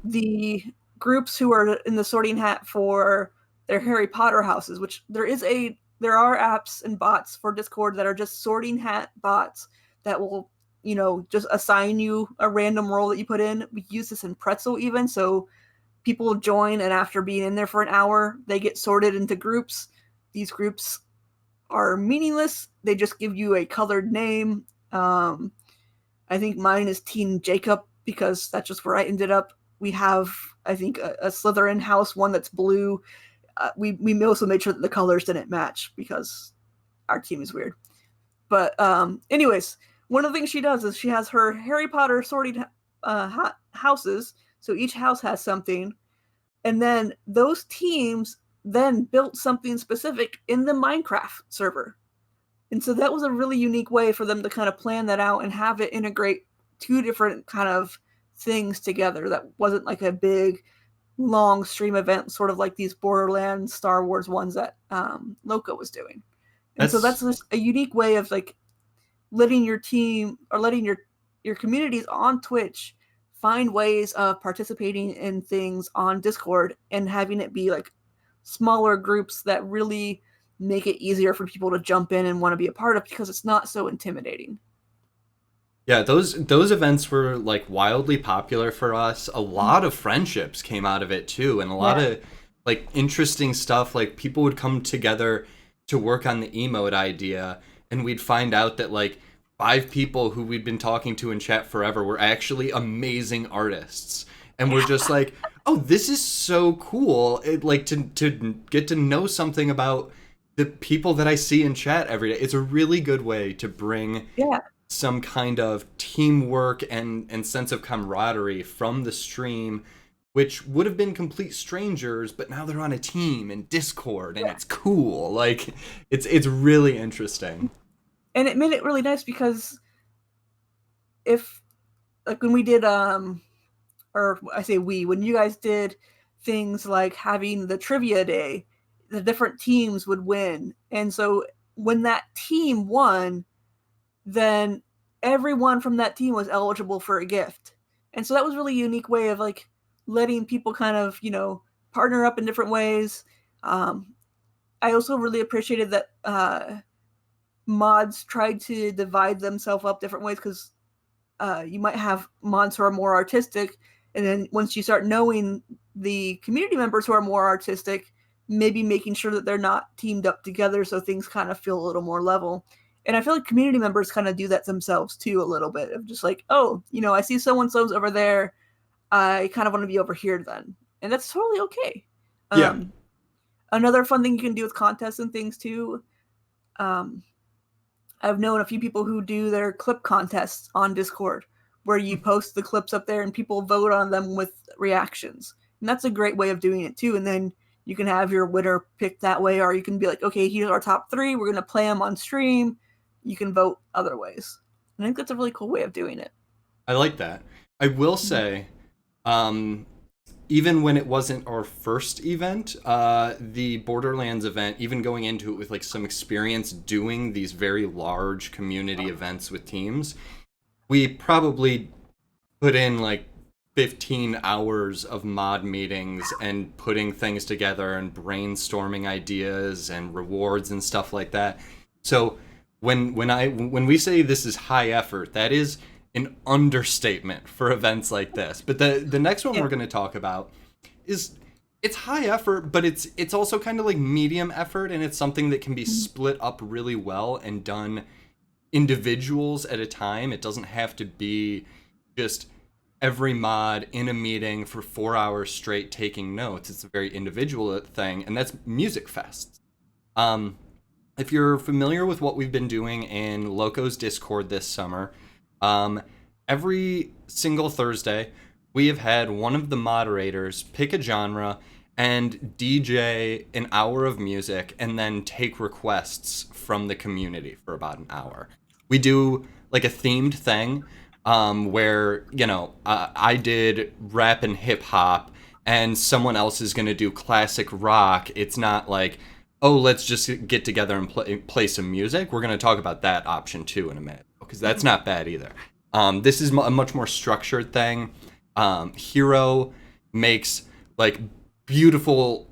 the groups who are in the sorting hat for their Harry Potter houses, which there are apps and bots for Discord that are just sorting hat bots that will, just assign you a random role that you put in. We use this in Pretzel even, so people join and after being in there for an hour, they get sorted into groups. These groups are meaningless. They just give you a colored name. I think mine is Teen Jacob because that's just where I ended up. We have, I think, a Slytherin house, one that's blue. We also made sure that the colors didn't match because our team is weird. But anyways, one of the things she does is she has her Harry Potter sorted houses. So each house has something. And then those teams then built something specific in the Minecraft server. And so that was a really unique way for them to kind of plan that out and have it integrate 2 different kind of things together that wasn't like a big long stream event, sort of like these Borderlands, Star Wars ones that Loco was doing. And so that's That's just a unique way of like letting your team or letting your communities on Twitch find ways of participating in things on Discord and having it be like smaller groups that really make it easier for people to jump in and want to be a part of because it's not so intimidating. Yeah, those events were like wildly popular for us. A lot of friendships came out of it too, and a lot Yeah. of like interesting stuff. Like people would come together to work on the emote idea, and we'd find out that like 5 people who we'd been talking to in chat forever were actually amazing artists. And we're just like, "Oh, this is so cool." It like to get to know something about the people that I see in chat every day. It's a really good way to bring Yeah. some kind of teamwork and sense of camaraderie from the stream which would have been complete strangers, but now they're on a team in Discord, and Yeah. it's cool. Like, it's really interesting. And it made it really nice because if like when we did or I say we, when you guys did things like having the trivia day, the different teams would win. And so when that team won, then everyone from that team was eligible for a gift. And so that was really a unique way of like letting people kind of, partner up in different ways. I also really appreciated that mods tried to divide themselves up different ways because you might have mods who are more artistic, and then once you start knowing the community members who are more artistic, maybe making sure that they're not teamed up together so things kind of feel a little more level. And I feel like community members kind of do that themselves too, a little bit of just like, oh, I see so and so's over there. I kind of want to be over here then, and that's totally okay. Yeah. Another fun thing you can do with contests and things too. Um, I've known a few people who do their clip contests on Discord where you post the clips up there and people vote on them with reactions. And that's a great way of doing it too. And then you can have your winner picked that way, or you can be like, okay, here's our top 3. We're going to play them on stream. You can vote other ways. I think that's a really cool way of doing it. I like that. I will say, um, even when it wasn't our first event, the Borderlands event, even going into it with like some experience doing these very large community events with teams, we probably put in like 15 hours of mod meetings and putting things together and brainstorming ideas and rewards and stuff like that. So when we say this is high effort, that is an understatement for events like this. But the next one we're going to talk about is, it's high effort, but it's also kind of like medium effort, and it's something that can be split up really well and done individuals at a time. It doesn't have to be just every mod in a meeting for 4 hours straight taking notes. It's a very individual thing, and that's music fests. If you're familiar with what we've been doing in Loco's Discord this summer, every single Thursday we have had one of the moderators pick a genre and DJ an hour of music and then take requests from the community for about an hour. We do like a themed thing, where, I did rap and hip hop and someone else is going to do classic rock. It's not like, oh, let's just get together and play some music. We're going to talk about that option too in a minute, because that's not bad either. This is a much more structured thing. Hero makes like beautiful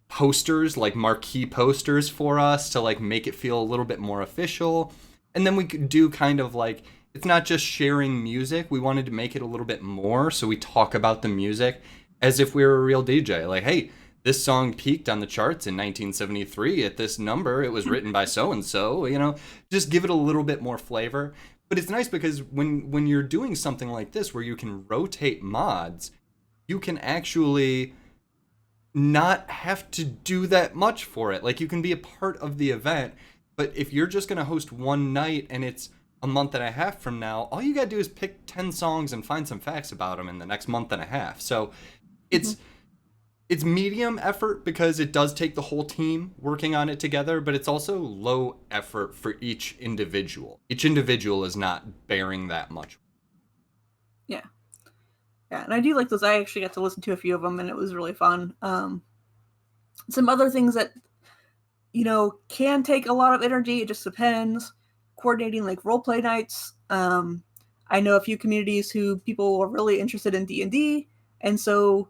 posters, like marquee posters for us to like make it feel a little bit more official. And then we could do kind of like, it's not just sharing music. We wanted to make it a little bit more, so we talk about the music as if we were a real DJ. Like, hey, this song peaked on the charts in 1973 at this number. It was written by so and so. Just give it a little bit more flavor. But it's nice because when you're doing something like this where you can rotate mods, you can actually not have to do that much for it. Like, you can be a part of the event, but if you're just going to host one night and it's a month and a half from now, all you got to do is pick 10 songs and find some facts about them in the next month and a half. So it's medium effort because it does take the whole team working on it together, but it's also low effort for each individual. Each individual is not bearing that much. Yeah. Yeah, and I do like those. I actually got to listen to a few of them, and it was really fun. Some other things that, can take a lot of energy. It just depends. Coordinating like role play nights. I know a few communities who people were really interested in D&D, and so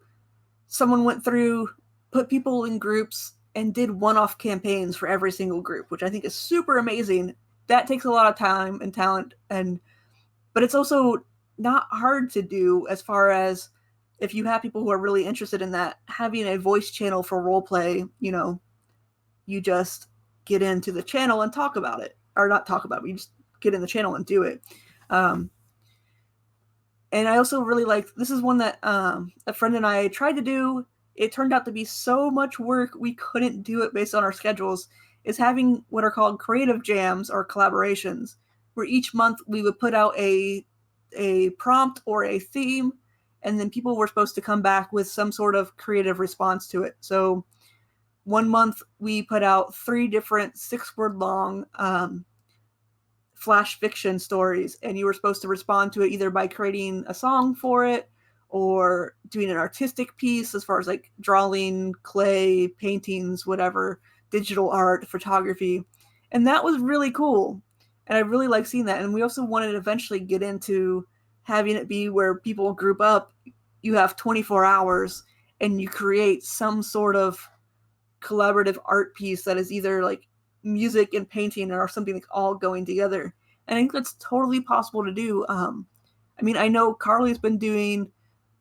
someone went through, put people in groups, and did one-off campaigns for every single group, which I think is super amazing. That takes a lot of time and talent, but it's also not hard to do as far as if you have people who are really interested in that, having a voice channel for role play, you just get into the channel and talk about it, or not talk about it, you just get in the channel and do it. And I also really like, this is one that a friend and I tried to do. It turned out to be so much work, we couldn't do it based on our schedules, is having what are called creative jams or collaborations, where each month we would put out a prompt or a theme, and then people were supposed to come back with some sort of creative response to it. So one month we put out 3 different 6-word long flash fiction stories, and you were supposed to respond to it either by creating a song for it or doing an artistic piece as far as like drawing, clay, paintings, whatever, digital art, photography. And that was really cool. And I really like seeing that. And we also wanted to eventually get into having it be where people group up, you have 24 hours and you create some sort of collaborative art piece that is either like music and painting or something like all going together. And I think that's totally possible to do. I mean, I know Carly's been doing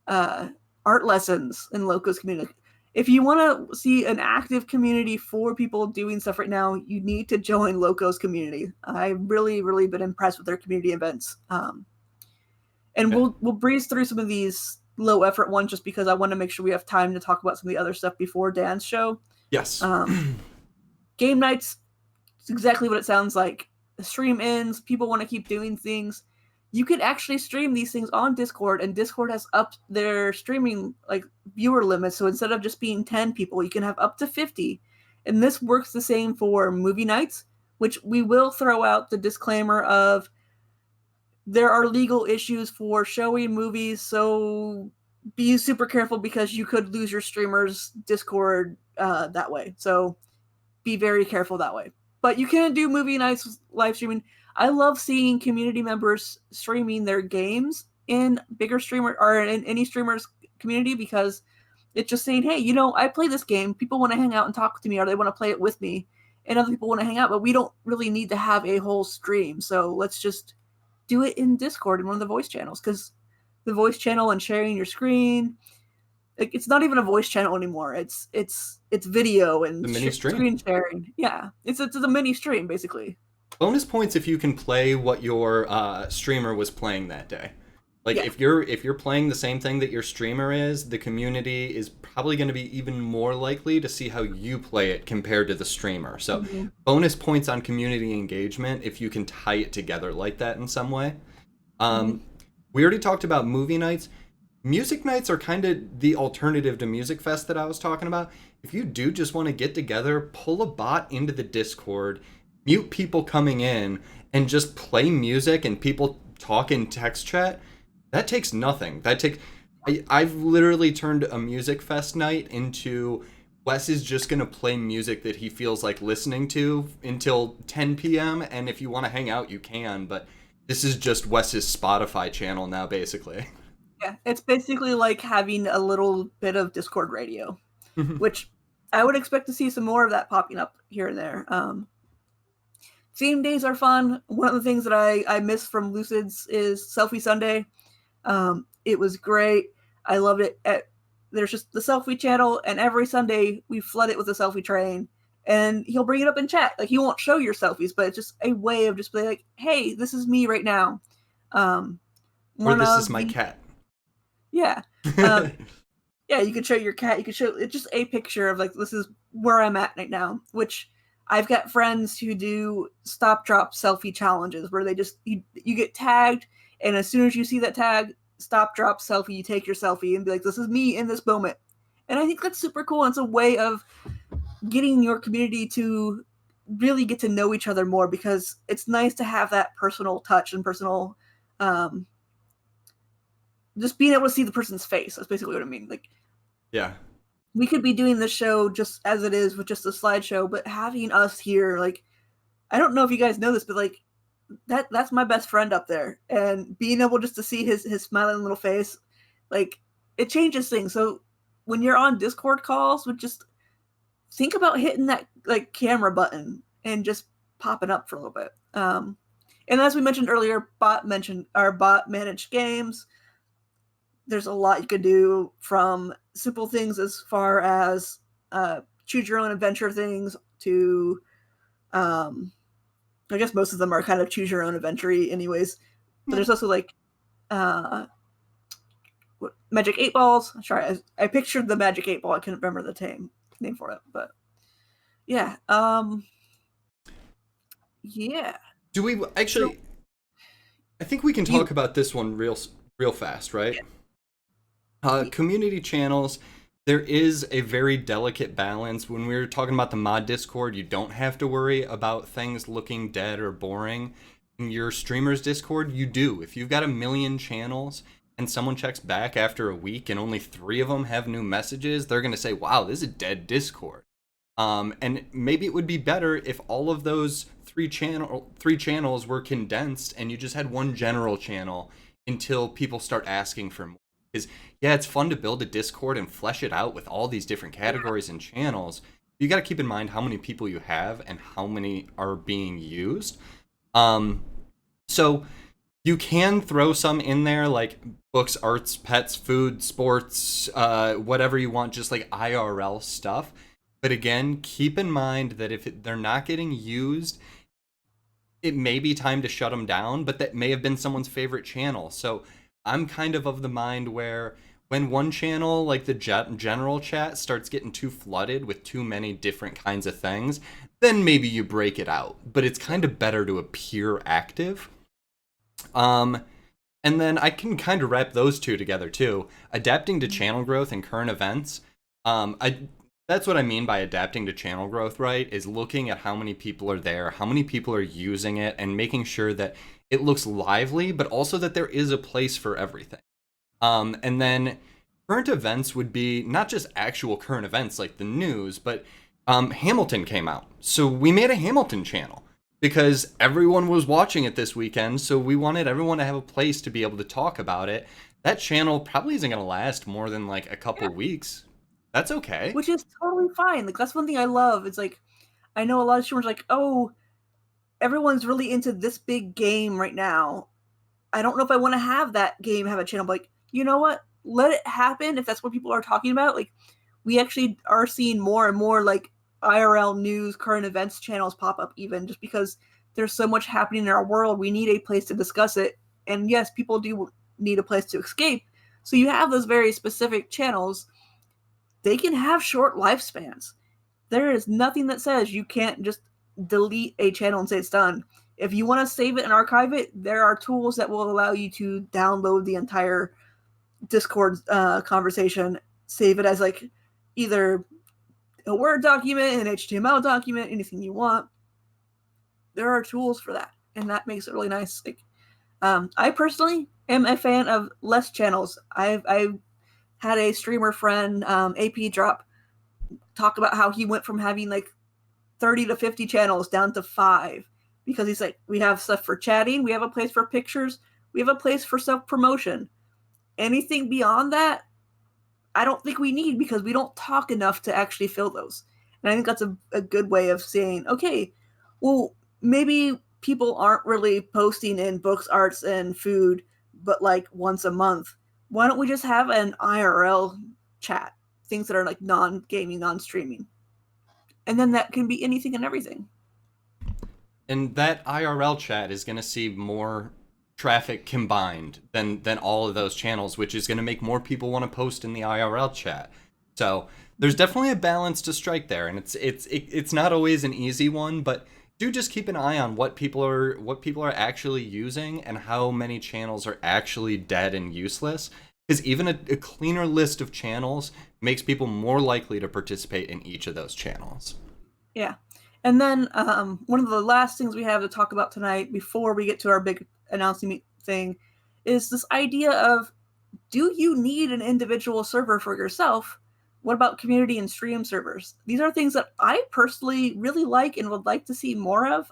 art lessons in Loco's community. If you want to see an active community for people doing stuff right now, you need to join Loco's community. I've really been impressed with their community events. And we'll breeze through some of these low effort ones just because I want to make sure we have time to talk about some of the other stuff before Dan's show. Yes. Game nights, it's exactly what it sounds like. The stream ends, people want to keep doing things. You could actually stream these things on Discord, and Discord has upped their streaming like viewer limits. So instead of just being 10 people, you can have up to 50. And this works the same for movie nights, which we will throw out the disclaimer of there are legal issues for showing movies, so be super careful because you could lose your streamer's Discord that way. So be very careful that way. But you can do movie nights live streaming. I love seeing community members streaming their games in bigger streamer or in any streamer's community because it's just saying, hey, I play this game. People want to hang out and talk to me or they want to play it with me. And other people want to hang out, but we don't really need to have a whole stream. So let's just do it in Discord in one of the voice channels because the voice channel and sharing your screen, it's not even a voice channel anymore. It's video and the mini stream. Screen sharing. Yeah, it's a mini stream basically. Bonus points if you can play what your streamer was playing that day. Like Yeah. if you're playing the same thing that your streamer is, the community is probably going to be even more likely to see how you play it compared to the streamer. So bonus points on community engagement if you can tie it together like that in some way. We already talked about movie nights. Music nights are kind of the alternative to Music Fest that I was talking about. If you do just want to get together, pull a bot into the Discord, mute people coming in, and just play music and people talk in text chat, that takes nothing. I've literally turned a Music Fest night into Wes is just going to play music that he feels like listening to until 10 p.m. And if you want to hang out, you can. But this is just Wes's Spotify channel now, basically. Yeah, it's basically like having a little bit of Discord radio, which I would expect to see some more of that popping up here and there. Theme days are fun. One of the things that I miss from Lucid's is Selfie Sunday. It was great. I loved it. There's just the selfie channel, and every Sunday we flood it with a selfie train, and he'll bring it up in chat. Like, he won't show your selfies, but it's just a way of just being like, hey, this is me right now. Or this is my cat. Yeah. Yeah, you could show your cat. You could show it's just a picture of like, this is where I'm at right now, which I've got friends who do stop drop selfie challenges where they just, you get tagged, and as soon as you see that tag, stop drop selfie, you take your selfie and be like, this is me in this moment. And I think that's super cool. It's a way of getting your community to really get to know each other more, because it's nice to have that personal touch and personal, just being able to see the person's face. That's basically what I mean. Like, yeah, we could be doing this show just as it is with just a slideshow, but having us here, like, I don't know if you guys know this, but like, that's my best friend up there, and being able just to see his smiling little face, like, it changes things. So when you're on Discord calls, would just think about hitting that like camera button and just popping up for a little bit. And as we mentioned earlier, bot managed games. There's a lot you could do, from simple things as far as choose your own adventure things to I guess most of them are kind of choose your own adventure anyways. But there's also like Magic 8 Balls. Sorry, I pictured the Magic 8 Ball. I couldn't remember the name for it. But yeah. Yeah. Do we actually... I think we can talk about this one real fast, right? Yeah. Community channels, there is a very delicate balance. When we were talking about the mod Discord, you don't have to worry about things looking dead or boring. In your streamer's Discord, you do. If you've got a million channels and someone checks back after a week and only 3 of them have new messages, they're going to say, wow, this is a dead Discord. And maybe it would be better if all of those three channels were condensed and you just had one general channel until people start asking for more. Because yeah, it's fun to build a Discord and flesh it out with all these different categories and channels. You got to keep in mind how many people you have and how many are being used. So you can throw some in there like books, arts, pets, food, sports, whatever you want, just like IRL stuff. But again, keep in mind that if they're not getting used, it may be time to shut them down, but that may have been someone's favorite channel. So I'm kind of the mind where when one channel, like the general chat, starts getting too flooded with too many different kinds of things, then maybe you break it out. But it's kind of better to appear active. And then I can kind of wrap those two together too. Adapting to channel growth and current events. That's what I mean by adapting to channel growth, right? Is looking at how many people are there, how many people are using it, and making sure that it looks lively, but also that there is a place for everything. And then current events would be not just actual current events like the news, but Hamilton came out. So we made a Hamilton channel because everyone was watching it this weekend. So we wanted everyone to have a place to be able to talk about it. That channel probably isn't going to last more than like a couple weeks. That's okay. Which is totally fine. Like, that's one thing I love. It's like, I know a lot of streamers like, oh, everyone's really into this big game right now. I don't know if I want to have that game have a channel. But like, you know what? Let it happen if that's what people are talking about. Like, we actually are seeing more and more like IRL news, current events channels pop up, even just because there's so much happening in our world. We need a place to discuss it. And yes, people do need a place to escape. So you have those very specific channels. They can have short lifespans. There is nothing that says you can't just delete a channel and say it's done. If you want to save it and archive it, there are tools that will allow you to download the entire Discord conversation, save it as like either a Word document, an HTML document, anything you want. There are tools for that, and that makes it really nice. Like, I personally am a fan of less channels. I've had a streamer friend, AP Drop, talk about how he went from having like 30 to 50 channels down to 5 because he's like, we have stuff for chatting, we have a place for pictures, we have a place for self-promotion. Anything beyond that, I don't think we need because we don't talk enough to actually fill those. And I think that's a good way of saying, okay, well, maybe people aren't really posting in books, arts, and food, but like once a month. Why don't we just have an IRL chat? Things that are like non-gaming, non-streaming. And then that can be anything and everything. And that IRL chat is going to see more traffic combined than all of those channels, which is going to make more people want to post in the IRL chat. So there's definitely a balance to strike there, and it's not always an easy one, but do just keep an eye on what people are actually using and how many channels are actually dead and useless. Because even a cleaner list of channels makes people more likely to participate in each of those channels. Yeah. And then one of the last things we have to talk about tonight before we get to our big announcement thing is this idea of, do you need an individual server for yourself? What about community and stream servers? These are things that I personally really like and would like to see more of.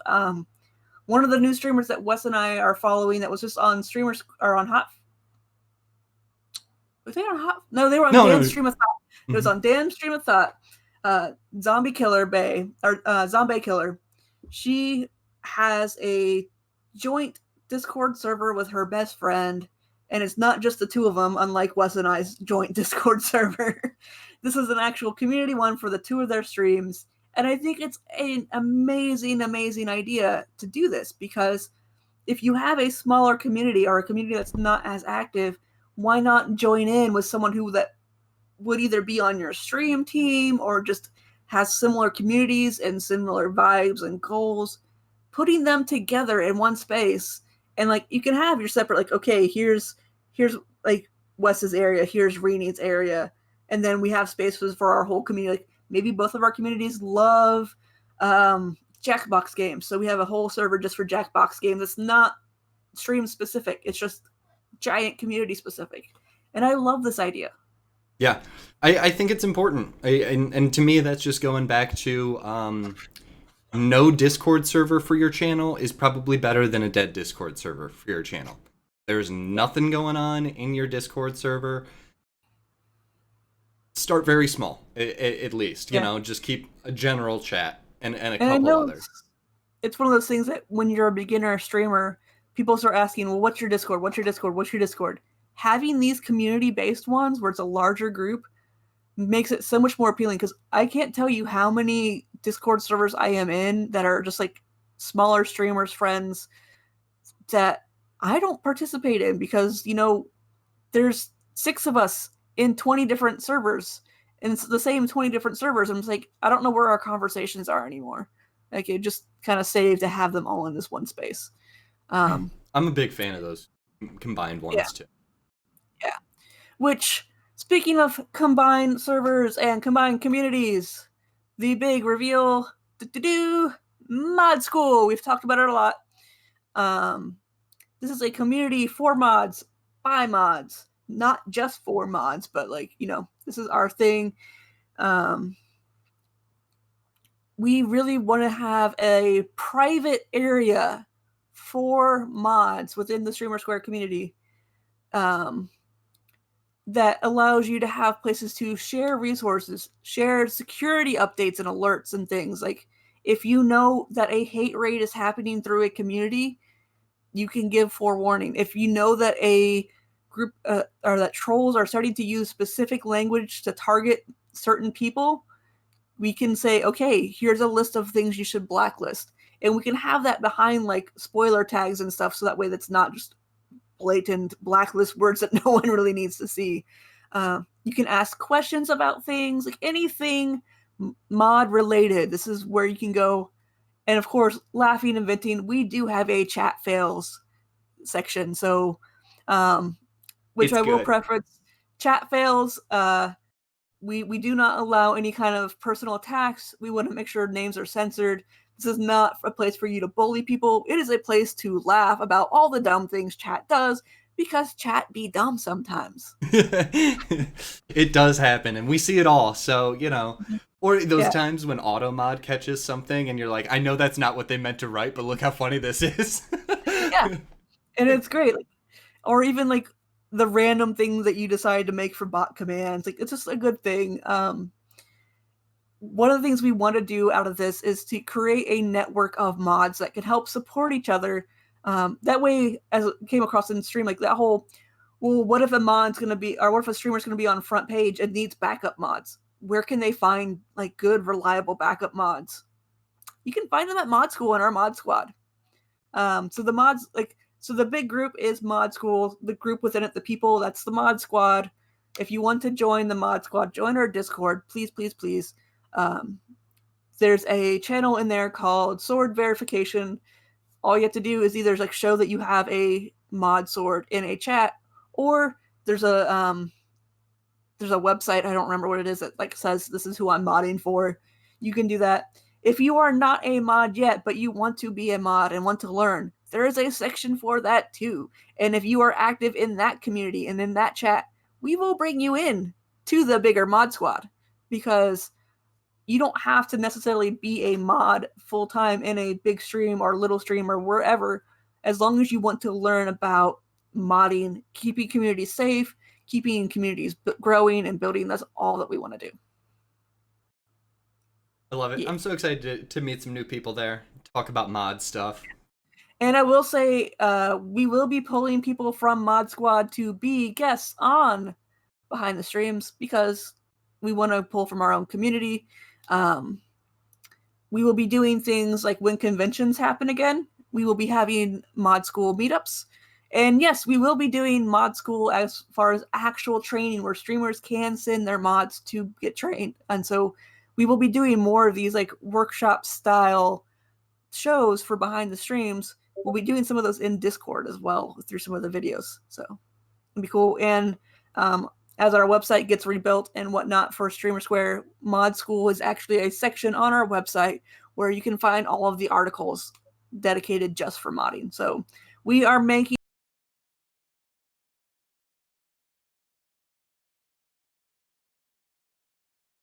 One of the new streamers that Wes and I are following that was just on streamers or on Hot. Were they on Hot? No, they were on Dan's Stream of Thought. It was on Dan's Stream of Thought. Zombie Killer Bay or Zombie Killer. She has a joint Discord server with her best friend, and it's not just the two of them, unlike Wes and I's joint Discord server. This is an actual community one for the two of their streams, and I think it's an amazing, amazing idea to do this because if you have a smaller community or a community that's not as active, why not join in with someone who that would either be on your stream team or just has similar communities and similar vibes and goals, putting them together in one space. And like, you can have your separate, like, okay, here's like Wes's area, here's Reenie's area, and then we have spaces for our whole community. Like maybe both of our communities love Jackbox games, so we have a whole server just for Jackbox games. It's not stream specific; it's just giant community specific, and I love this idea. Yeah, I think it's important. And to me, that's just going back to no Discord server for your channel is probably better than a dead Discord server for your channel. There's nothing going on in your Discord server. Start very small, at least. You know, just keep a general chat and a couple others. It's one of those things that when you're a beginner streamer, people start asking, well, what's your Discord? What's your Discord? What's your Discord? Having these community-based ones where it's a larger group makes it so much more appealing, because I can't tell you how many Discord servers I am in that are just like smaller streamers, friends that I don't participate in because, you know, there's 6 of us in 20 different servers, and it's the same 20 different servers. I'm just like, I don't know where our conversations are anymore. Like, it just kind of saved to have them all in this one space. I'm a big fan of those combined ones too. Yeah. Which, speaking of combined servers and combined communities, the big reveal, Mod School. We've talked about it a lot. This is a community for mods, by mods, not just for mods, but like, you know, this is our thing. We really want to have a private area for mods within the Streamer Square community that allows you to have places to share resources, share security updates and alerts and things. Like, if you know that a hate raid is happening through a community, you can give forewarning. If you know that a group or that trolls are starting to use specific language to target certain people, we can say, okay, here's a list of things you should blacklist. And we can have that behind like spoiler tags and stuff, so that way that's not just blatant blacklist words that no one really needs to see. You can ask questions about things, like anything mod related. This is where you can go. And of course, laughing and venting, we do have a chat fails section. So, which It's I will good. preference, chat fails. We do not allow any kind of personal attacks. We want to make sure names are censored. This is not a place for you to bully people. It is a place to laugh about all the dumb things chat does, because chat be dumb sometimes. It does happen, and we see it all. So, you know, or those times when Automod catches something and you're like, I know that's not what they meant to write, but look how funny this is. Yeah. And it's great. Like, or even like the random things that you decide to make for bot commands. Like, it's just a good thing. One of the things we want to do out of this is to create a network of mods that can help support each other. That way, as it came across in the stream, like that whole, well, what if a mod's going to be, or what if a streamer's going to be on front page and needs backup mods? Where can they find like good, reliable backup mods? You can find them at Mod School in our mod squad. So the mods, like, so the big group is Mod School. The group within it, the people, that's the mod squad. If you want to join the mod squad, join our Discord, please, please, please. There's a channel in there called Sword Verification. All you have to do is either like show that you have a mod sword in a chat, or there's a website, I don't remember what it is, that like says this is who I'm modding for. You can do that. If you are not a mod yet, but you want to be a mod and want to learn, there is a section for that too. And if you are active in that community and in that chat, we will bring you in to the bigger mod squad, because you don't have to necessarily be a mod full-time in a big stream or little stream or wherever, as long as you want to learn about modding, keeping communities safe, keeping communities growing and building. That's all that we want to do. I love it. I'm so excited to meet some new people there, talk about mod stuff. And I will say, we will be pulling people from Mod Squad to be guests on Behind the Streams, because we want to pull from our own community. We will be doing things like when conventions happen again, we will be having Mod School meetups. And yes, we will be doing Mod School as far as actual training, where streamers can send their mods to get trained. And so we will be doing more of these like workshop style shows for behind the streams. We'll be doing some of those in Discord as well through some of the videos. So it'll be cool. And As our website gets rebuilt and whatnot for Streamer Square, Mod School is actually a section on our website where you can find all of the articles dedicated just for modding. So we are making.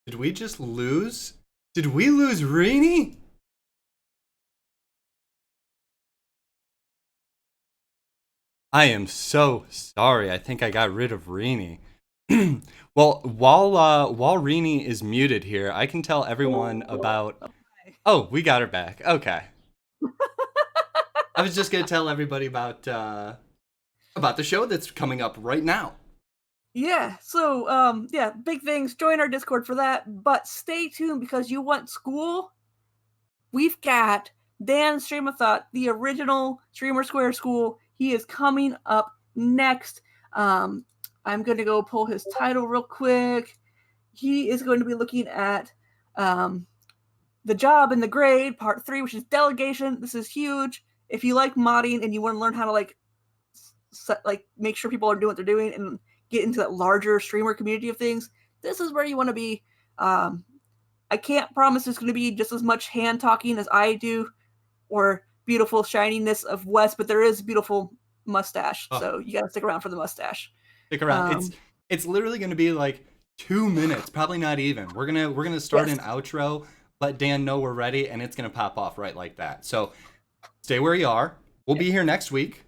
Did we just lose? Did we lose Rini? I am so sorry. I think I got rid of Rini. Well, while Rini is muted here, I can tell everyone about. Oh, we got her back. Okay. I was just gonna tell everybody about the show that's coming up right now. Yeah, so yeah, big things. Join our Discord for that, but stay tuned because you want school. We've got Dan Stream of Thought, the original Streamer Square School. He is coming up next. I'm going to go pull his title real quick. He is going to be looking at the job and the grade, part 3, which is delegation. This is huge. If you like modding and you want to learn how to make sure people are doing what they're doing and get into that larger streamer community of things, this is where you want to be. I can't promise it's going to be just as much hand talking as I do or beautiful shininess of Wes, but there is beautiful mustache. Oh. So you got to stick around for the mustache. Stick around. It's literally going to be like 2 minutes, probably not even. We're going to start an outro, let Dan know we're ready, and it's going to pop off right like that. So stay where you are. We'll be here next week.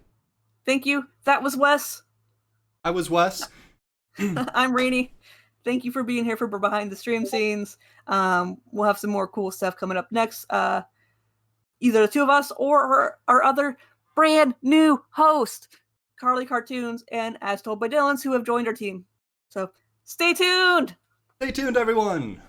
Thank you. That was Wes. I was Wes. I'm Rini. Thank you for being here for Behind the Stream Scenes. We'll have some more cool stuff coming up next. Either the two of us or our other brand new host, Carly Cartoons and As Told by Dylan's, who have joined our team. So stay tuned. Stay tuned, everyone.